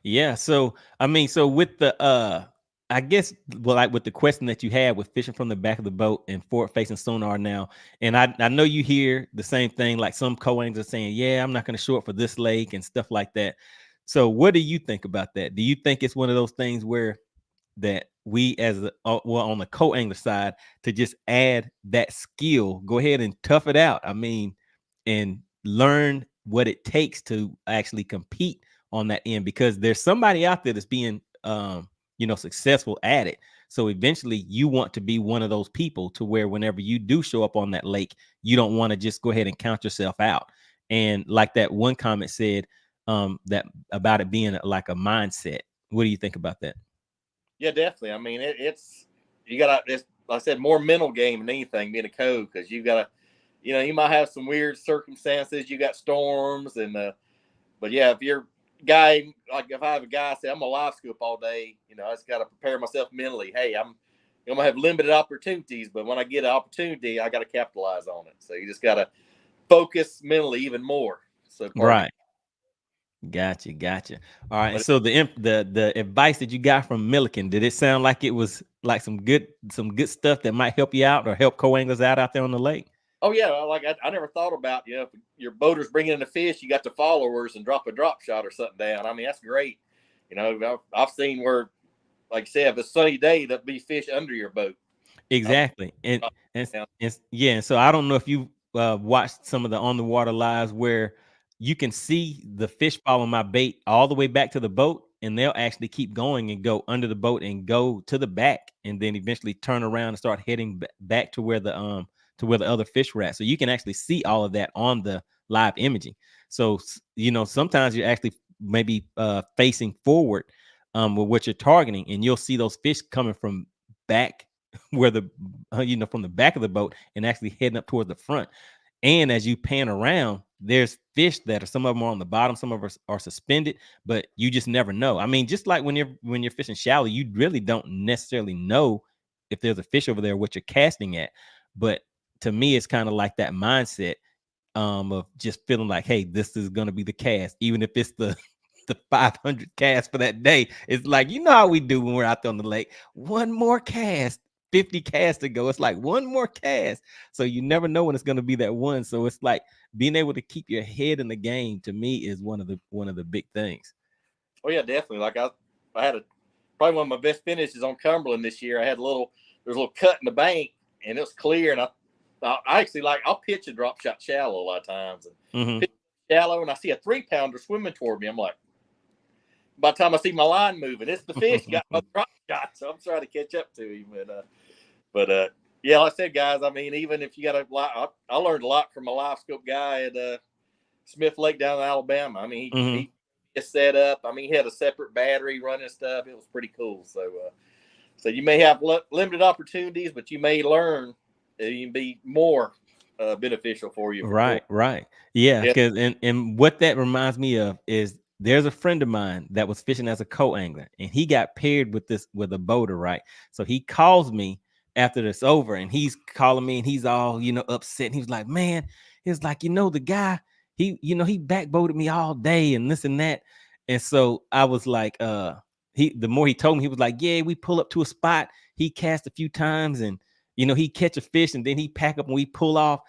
Yeah. So I mean, so with the I guess like with the question that you had with fishing from the back of the boat and forward facing sonar now, and I know you hear the same thing, like some co-anglers are saying, yeah, I'm not going to show up for this lake and stuff like that. So what do you think about that? Do you think it's one of those things where that we as on the co-angler side to just add that skill, go ahead and tough it out? I mean, and learn what it takes to actually compete on that end, because there's somebody out there that's being successful at it. So eventually you want to be one of those people to where whenever you do show up on that lake, you don't want to just go ahead and count yourself out. And like that one comment said, that about it being like a mindset. What do you think about that? Yeah, definitely. I mean, it's like I said, more mental game than anything being a co, because you got to, you might have some weird circumstances. You got storms but yeah, if you're guy, like if I have a guy say I'm a live scoop all day, I just got to prepare myself mentally. Hey, I'm gonna have limited opportunities, but when I get an opportunity, I got to capitalize on it. So you just got to focus mentally even more. So right. Gotcha. All right. So the advice that you got from Milliken, did it sound like it was like some good stuff that might help you out or help co-anglers out there on the lake? Oh yeah, like I never thought about, if your boater's bringing in a fish, you got the followers and drop a drop shot or something down. I mean, that's great. I've seen where, like I said, if it's a sunny day, there'll be fish under your boat. Exactly. And so I don't know if you watched some of the on the water lives where you can see the fish follow my bait all the way back to the boat, and they'll actually keep going and go under the boat and go to the back, and then eventually turn around and start heading back to where the other fish were at. So you can actually see all of that on the live imaging. So sometimes you're actually maybe facing forward with what you're targeting, and you'll see those fish coming from back where from the back of the boat and actually heading up towards the front. And as you pan around, there's fish that some of them are on the bottom, some of us are suspended, but you just never know. I mean, just like when you're fishing shallow, you really don't necessarily know if there's a fish over there, what you're casting at. But to me, it's kind of like that mindset of just feeling like, hey, this is going to be the cast, even if it's the 500 cast for that day. It's like, how we do when we're out there on the lake. One more cast, 50 casts to go. It's like one more cast. So you never know when it's going to be that one. So it's like being able to keep your head in the game, to me, is one of the big things. Oh yeah, definitely. Like I had probably one of my best finishes on Cumberland this year. I had there's a little cut in the bank, and it was clear, and I actually I'll pitch a drop shot shallow a lot of times, and pitch shallow, and I see a 3-pounder swimming toward me. I'm like, by the time I see my line moving, it's the fish got my drop shot, so I'm trying to catch up to him. But yeah, like I said, guys, I mean, even if you got I learned a lot from a live scope guy at Smith Lake down in Alabama. I mean, he just set up. I mean, he had a separate battery running stuff. It was pretty cool. So you may have limited opportunities, but you may learn that you can be more beneficial for you. Right. Yeah, because and what that reminds me of is there's a friend of mine that was fishing as a co-angler, and he got paired with a boater, right? So he calls me after this over, and he's calling me, and he's all upset. And he was like, man, he's like, the guy, he backboated me all day and this and that. And so I was like, the more he told me, he was like, yeah, we pull up to a spot, he cast a few times, and he catch a fish, and then he pack up and we pull off.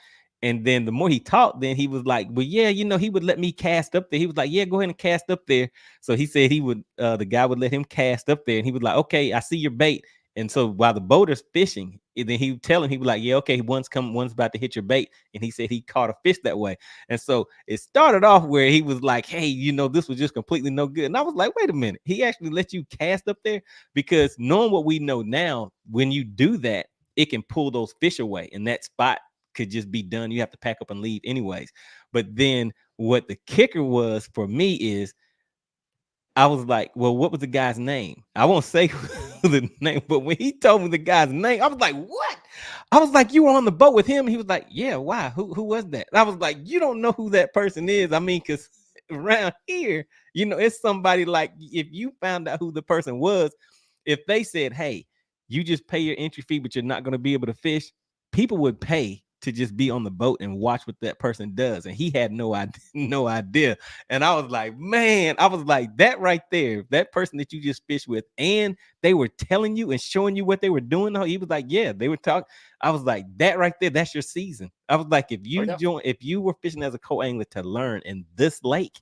And then the more he talked, then he was like, well, yeah, he would let me cast up there. He was like, yeah, go ahead and cast up there. So he said he would, the guy would let him cast up there. And he was like, okay, I see your bait. And so while the boater's fishing, and then he would tell him, he was like, yeah, okay, one's about to hit your bait. And he said he caught a fish that way. And so it started off where he was like, hey, this was just completely no good. And I was like, wait a minute, he actually let you cast up there? Because knowing what we know now, when you do that, it can pull those fish away, and that spot could just be done. You have to pack up and leave anyways. But then what the kicker was for me is I was like, well, what was the guy's name? I won't say the name, but when he told me the guy's name, I was like, what? I was like, you were on the boat with him? He was like, yeah, why? Who was that? And I was like, you don't know who that person is. I mean, because around here, it's somebody like, if you found out who the person was, if they said, hey, you just pay your entry fee, but you're not going to be able to fish, people would pay to just be on the boat and watch what that person does. And he had no idea, no idea. And I was like, man, I was like, that right there, that person that you just fished with, and they were telling you and showing you what they were doing. He was like, yeah, they were talking. I was like, that right there, that's your season. I was like, if you were fishing as a co-angler to learn in this lake,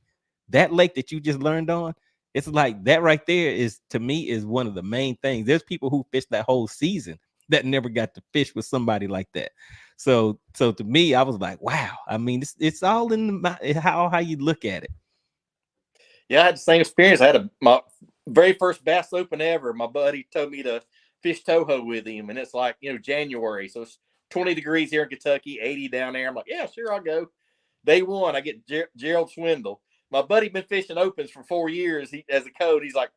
that lake that you just learned on, it's like that right there is, to me, is one of the main things. There's people who fished that whole season that never got to fish with somebody like that. So to me, I was like, wow. I mean, it's all in how you look at it. Yeah, I had the same experience. I had my very first Bass Open ever. My buddy told me to fish Toho with him, and it's like, January, so it's 20 degrees here in Kentucky, 80 down there. I'm like, yeah, sure, I'll go. Day one, I get Gerald Swindle. My buddy been fishing opens for 4 years. As a code, he's like,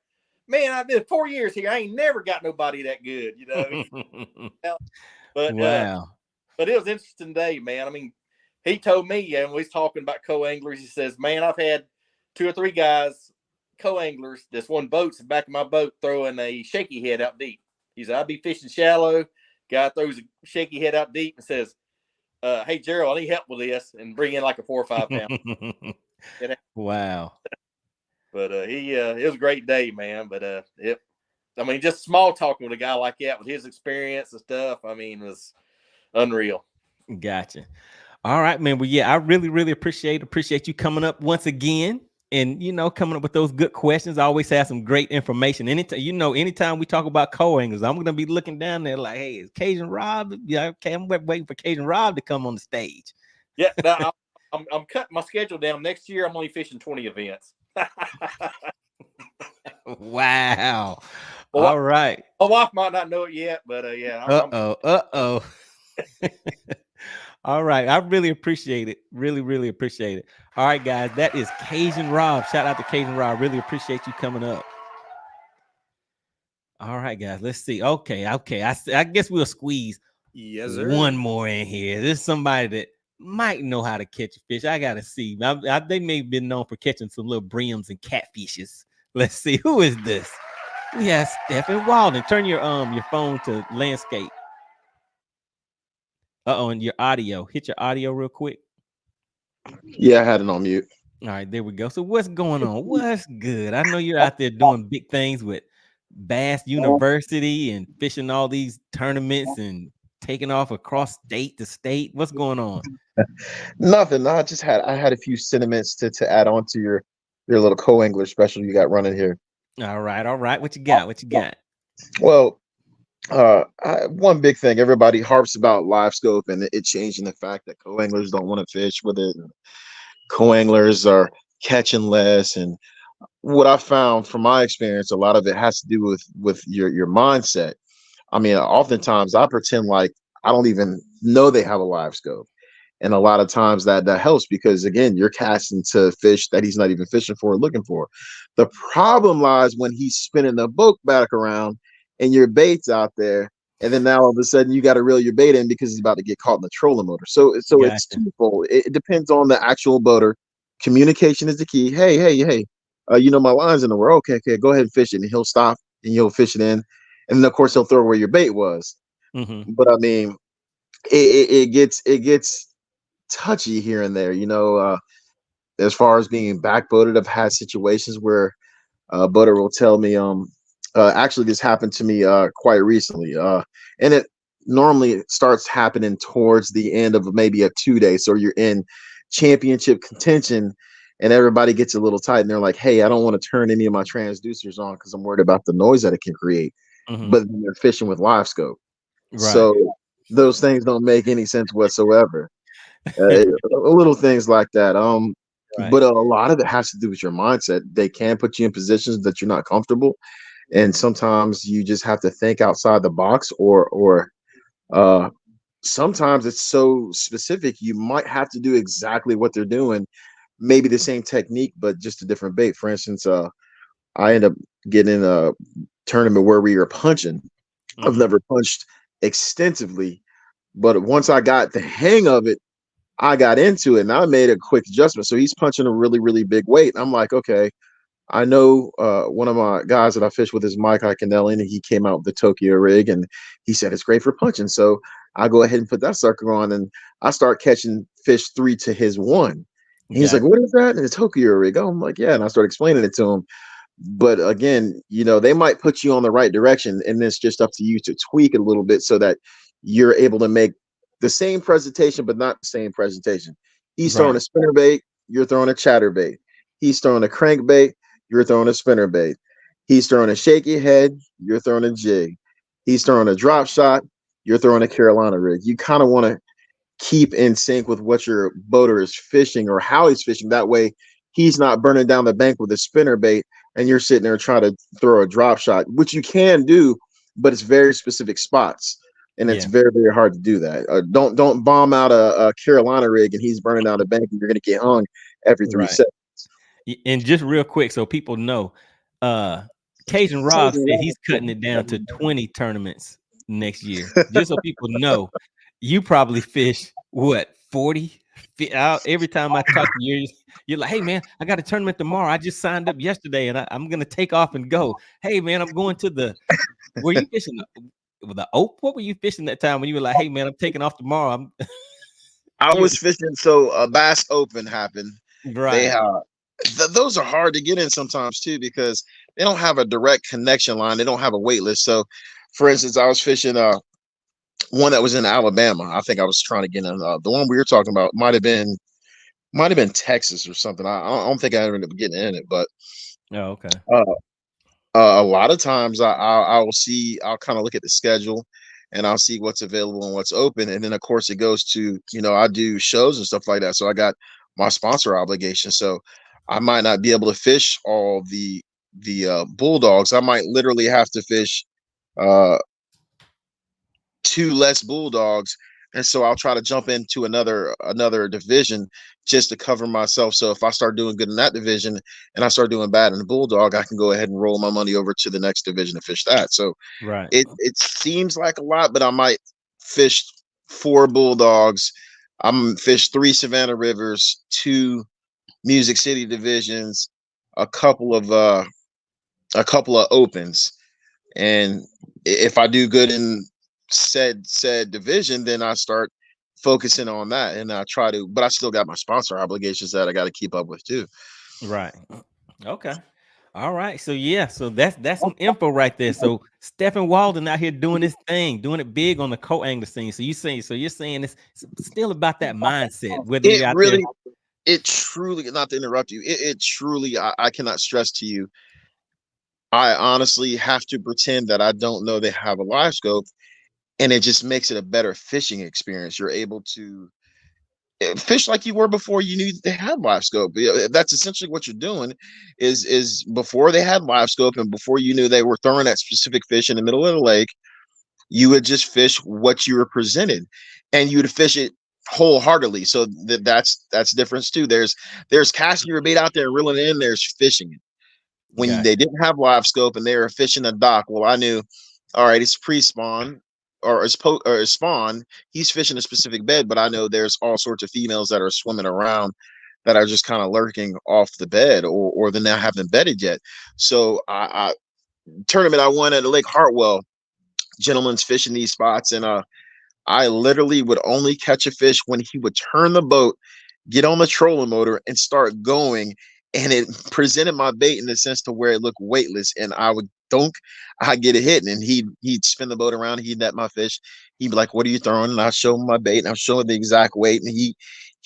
man, I've been 4 years here. I ain't never got nobody that good, But wow. But it was an interesting day, man. I mean, he told me, and we was talking about co-anglers. He says, man, I've had 2 or 3 guys, co-anglers. This one boat's the back of my boat throwing a shaky head out deep. He said, I'll be fishing shallow. Guy throws a shaky head out deep and says, hey, Gerald, I need help with this, and bring in like a 4 or 5 pound. Wow. But it was a great day, man. But just small talking with a guy like that with his experience and stuff, I mean, was unreal. Gotcha. All right, man. Well, yeah, I really, really appreciate you coming up once again and, coming up with those good questions. I always have some great information. Anytime we talk about co-anglers, I'm going to be looking down there like, hey, is Cajun Rob? Yeah, okay, I'm waiting for Cajun Rob to come on the stage. Yeah, I'm cutting my schedule down. Next year, I'm only fishing 20 events. Wow. Well, all right. My wife might not know it yet, but yeah. Uh-oh. All right. I really appreciate it. Really, really appreciate it. All right, guys. That is Cajun Rob. Shout out to Cajun Rob. Really appreciate you coming up. All right, guys. Let's see. Okay. I guess we'll squeeze one more in here. There's somebody that might know how to catch a fish. I gotta see. They may have been known for catching some little brims and catfishes. Let's see. Who is this? We have Stephen Walden. Turn your phone to landscape. And your audio. Hit your audio real quick. Yeah, I had it on mute. All right, there we go. So what's going on? What's good? I know you're out there doing big things with Bass University and fishing all these tournaments and taking off across state to state. What's going on? Nothing. I had a few sentiments to add on to your little co-angler special you got running here. All right. What you got? Well, one big thing, everybody harps about live scope and it changing the fact that co-anglers don't want to fish with it. Co-anglers are catching less. And what I found from my experience, a lot of it has to do with your mindset. I mean, oftentimes I pretend like I don't even know they have a live scope. And a lot of times that helps because, again, you're casting to fish that he's not even fishing for or looking for. The problem lies when he's spinning the boat back around and your bait's out there. And then now all of a sudden you got to reel your bait in because he's about to get caught in the trolling motor. So Gotcha. It's twofold. It depends on the actual boater. Communication is the key. Hey, my line's in the water. Okay, go ahead and fish it. And he'll stop and you'll fish it in. And then, of course, he'll throw where your bait was. Mm-hmm. But I mean, it gets touchy here and there, as far as being backboated. I've had situations where a boater will tell me, actually this happened to me quite recently, and it normally starts happening towards the end of maybe a 2-day, so you're in championship contention and everybody gets a little tight and they're like, hey, I don't want to turn any of my transducers on because I'm worried about the noise that it can create. Mm-hmm. But then they're fishing with live scope. Right. So those things don't make any sense whatsoever. Little things like that. Right. But a lot of it has to do with your mindset. They can put you in positions that you're not comfortable, and sometimes you just have to think outside the box, or sometimes it's so specific you might have to do exactly what they're doing, maybe the same technique but just a different bait. For instance, I end up getting in a tournament where we were punching. Mm-hmm. I've never punched extensively, but once I got the hang of it, I got into it and I made a quick adjustment. So he's punching a really, really big weight. And I'm like, okay, I know one of my guys that I fish with is Mike Iconelli, and he came out with the Tokyo rig, and he said it's great for punching. So I go ahead and put that sucker on, and I start catching fish 3 to his 1. And he's like, "What is that?" And it's Tokyo rig. I'm like, "Yeah," and I start explaining it to him. But again, they might put you on the right direction, and it's just up to you to tweak it a little bit so that you're able to make the same presentation, but not the same presentation. He's throwing a spinner bait, you're throwing a chatter bait. He's throwing a crankbait, you're throwing a spinner bait. He's throwing a shaky head, you're throwing a jig. He's throwing a drop shot, you're throwing a Carolina rig. You kind of want to keep in sync with what your boater is fishing or how he's fishing. That way, he's not burning down the bank with a spinner bait and you're sitting there trying to throw a drop shot, which you can do, but it's very specific spots. And it's very, very hard to do that. Don't bomb out a Carolina rig and he's burning down the bank and you're going to get hung every 3 seconds. And just real quick, so people know, Cajun Rob said he's cutting it down to 20 tournaments next year. Just so people know, you probably fish what, 40 out every time I talk to you. You're like, "Hey man, I got a tournament tomorrow. I just signed up yesterday, and I'm gonna take off and go. Hey man, I'm going to the. Were you fishing the Oak? What were you fishing that time when you were like, "Hey man, I'm taking off tomorrow"? I was fishing. So a Bass Open happened. Right. Those are hard to get in sometimes too because they don't have a direct connection line. They don't have a wait list. So, for instance, I was fishing one that was in Alabama. I think I was trying to get in. The one we were talking about might have been Texas or something. I don't think I ended up getting in it, but okay. A lot of times I'll kind of look at the schedule and I'll see what's available and what's open, and then of course it goes to I do shows and stuff like that. So I got my sponsor obligation. So I might not be able to fish all the bulldogs. I might literally have to fish 2 less bulldogs, and so I'll try to jump into another division just to cover myself. So if I start doing good in that division and I start doing bad in the bulldog, I can go ahead and roll my money over to the next division and fish that. So it seems like a lot, but I might fish 4 bulldogs. I'm fish 3 Savannah Rivers, 2 Music City divisions, a couple of opens, and if I do good in said division, then I start focusing on that, and I try to. But I still got my sponsor obligations that I got to keep up with too. Right. Okay. All right. So so that's some info right there. So Stephen Walden out here doing this thing, doing it big on the co-angler scene. So you're saying it's still about that mindset. Whether you're out there. It truly, not to interrupt you, it truly, I cannot stress to you, I honestly have to pretend that I don't know they have a live scope, and it just makes it a better fishing experience. You're able to fish like you were before you knew they had live scope. That's essentially what you're doing is before they had live scope and before you knew they were throwing that specific fish in the middle of the lake, you would just fish what you were presented, and you would fish it wholeheartedly. So that's difference too. There's casting your bait out there and reeling it in. There's fishing it. When they didn't have live scope and they were fishing a dock, well, I knew, all right, it's pre-spawn or it's spawn. He's fishing a specific bed, but I know there's all sorts of females that are swimming around that are just kind of lurking off the bed, or they're not having bedded yet. So I tournament I won at Lake Hartwell, gentlemen's fishing these spots, and I literally would only catch a fish when he would turn the boat, get on the trolling motor, and start going. And it presented my bait in the sense to where it looked weightless, and I would I'd get a hit, and he'd spin the boat around, he'd net my fish. He'd be like, "What are you throwing?" And I'll show him my bait, and I'll show him the exact weight, and he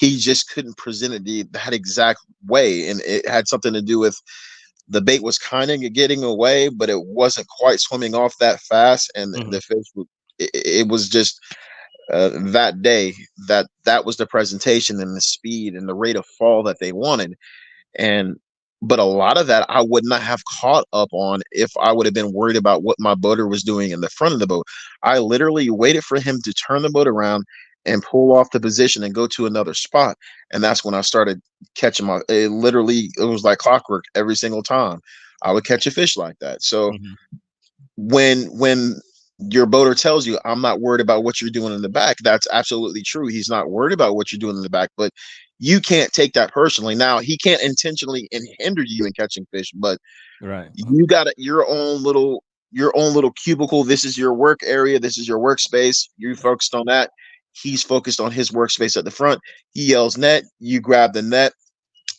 just couldn't present it that exact way, and it had something to do with the bait was kind of getting away, but it wasn't quite swimming off that fast, and the fish it was just that day that was the presentation and the speed and the rate of fall that they wanted. But a lot of that I would not have caught up on if I would have been worried about what my boater was doing in the front of the boat. I literally waited for him to turn the boat around and pull off the position and go to another spot. And that's when I started catching it was like clockwork. Every single time I would catch a fish like that. So when your boater tells you, I'm not worried about what you're doing in the back. That's absolutely true. He's not worried about what you're doing in the back, but you can't take that personally. Now, he can't intentionally hinder you in catching fish, but Right. you got your own little cubicle. This is your work area. This is your workspace. You focused on that. He's focused on his workspace at the front. He yells net. You grab the net,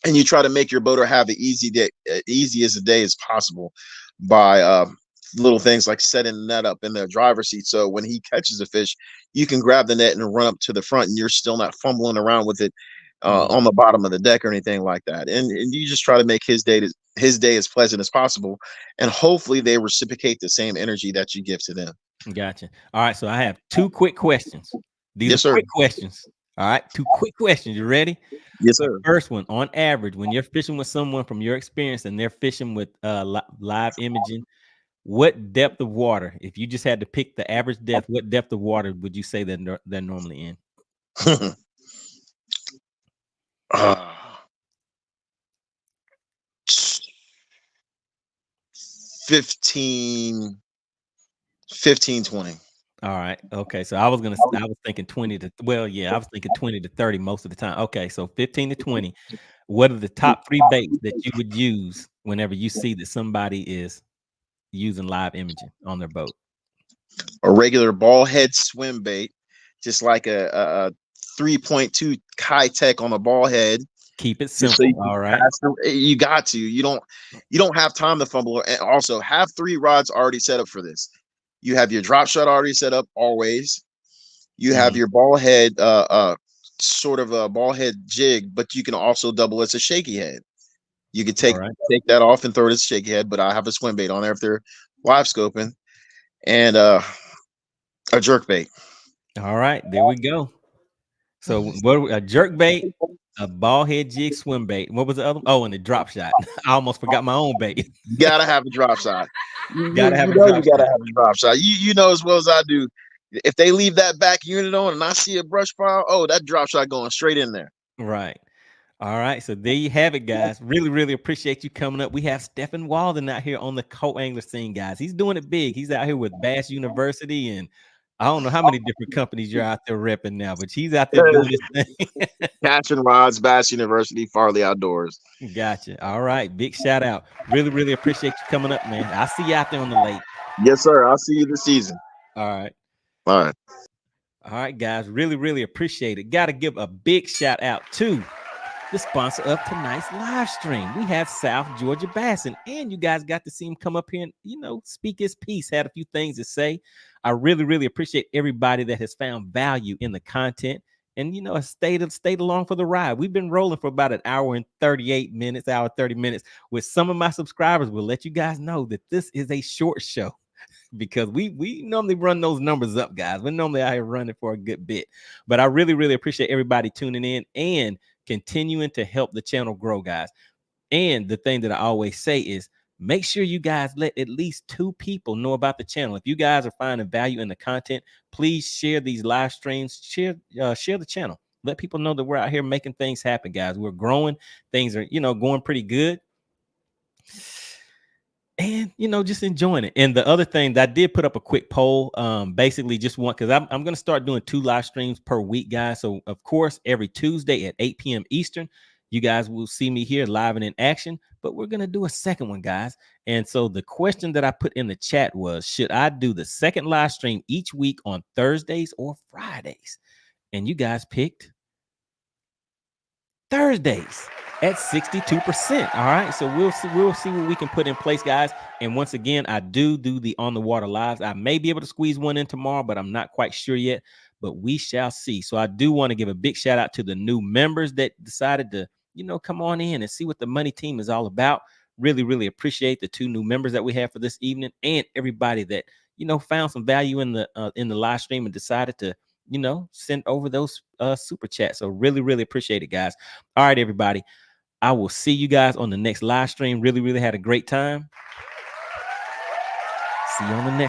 and you try to make your boater have an easy day, easy as a day as possible, by little things like setting the net up in the driver's seat. So when he catches a fish, you can grab the net and run up to the front, and you're still not fumbling around with it on the bottom of the deck or anything like that. And you just try to make his day as pleasant as possible, and hopefully they reciprocate the same energy that you give to them. Gotcha. All right, so I have 2 quick questions. These Yes, are sir. quick questions. All right, 2 quick questions. You ready? Yes, The sir. first one, on average, when you're fishing with someone from your experience and they're fishing with live imaging, what depth of water, if you just had to pick the average depth, what depth of water would you say that they're normally in? 15, 20. All right. Okay. So I was thinking 20 to, well, yeah, I was thinking 20 to 30 most of the time. Okay. So 15 to 20. What are the top 3 baits that you would use whenever you see that somebody is using live imaging on their boat? A regular ball head swim bait, just like a 3.2 high tech on a ball head. Keep it Just so simple. you can All right. you got to. You don't have time to fumble. And also have 3 rods already set up for this. You have your drop shot already set up always. You have your ball head, sort of a ball head jig, but you can also double as a shaky head. You could take that off and throw it as a shaky head, but I have a swim bait on there if they're live scoping, and a jerk bait. All right. There we go. So what, a jerk bait, a ball head jig, swim bait. What was the other? Oh, and the drop shot. I almost forgot my own bait. You gotta have a drop shot. Gotta have You a know drop you gotta shot. have a drop shot. You know as well as I do. If they leave that back unit on and I see a brush pile, oh, that drop shot going straight in there. Right. All right. So there you have it, guys. Really, really appreciate you coming up. We have Stephen Walden out here on the co-angler scene, guys. He's doing it big. He's out here with Bass University, and I don't know how many different companies you're out there repping now, but he's out there doing his thing. Catching rods, Bass University, Farley Outdoors. Gotcha. All right. Big shout out. Really, really appreciate you coming up, man. I'll see you out there on the lake. Yes, sir. I'll see you this season. All right. All right. All right, guys. Really, really appreciate it. Got to give a big shout out to the sponsor of tonight's live stream. We have South Georgia Bassin, and you guys got to see him come up here and, speak his piece, had a few things to say. I really, really appreciate everybody that has found value in the content and, stayed along for the ride. We've been rolling for about an hour and 38 minutes, hour 30 minutes. With some of my subscribers, we'll let you guys know that this is a short show, because we normally run those numbers up, guys. We're normally out here running for a good bit. But I really, really appreciate everybody tuning in and continuing to help the channel grow, guys. And the thing that I always say is, make sure you guys let at least 2 people know about the channel. If you guys are finding value in the content, please share these live streams, share the channel. Let people know that we're out here making things happen, guys. We're growing. Things are, going pretty good. And, just enjoying it. And the other thing that I did put up a quick poll, basically just want, because I'm going to start doing 2 live streams per week, guys. So, of course, every Tuesday at 8 p.m. Eastern, you guys will see me here live and in action. But we're going to do a second one, guys. And so the question that I put in the chat was, should I do the second live stream each week on Thursdays or Fridays? And you guys picked Thursdays at 62%. All right. So we'll see what we can put in place, guys. And once again, I do the on the water lives. I may be able to squeeze one in tomorrow, but I'm not quite sure yet. But we shall see. So I do want to give a big shout out to the new members that decided to, come on in and see what the money team is all about. Really, really appreciate the 2 new members that we have for this evening, and everybody that, found some value in the live stream and decided to, send over those super chats. So really, really appreciate it, guys. All right, everybody. I will see you guys on the next live stream. Really, really had a great time. See you on the next.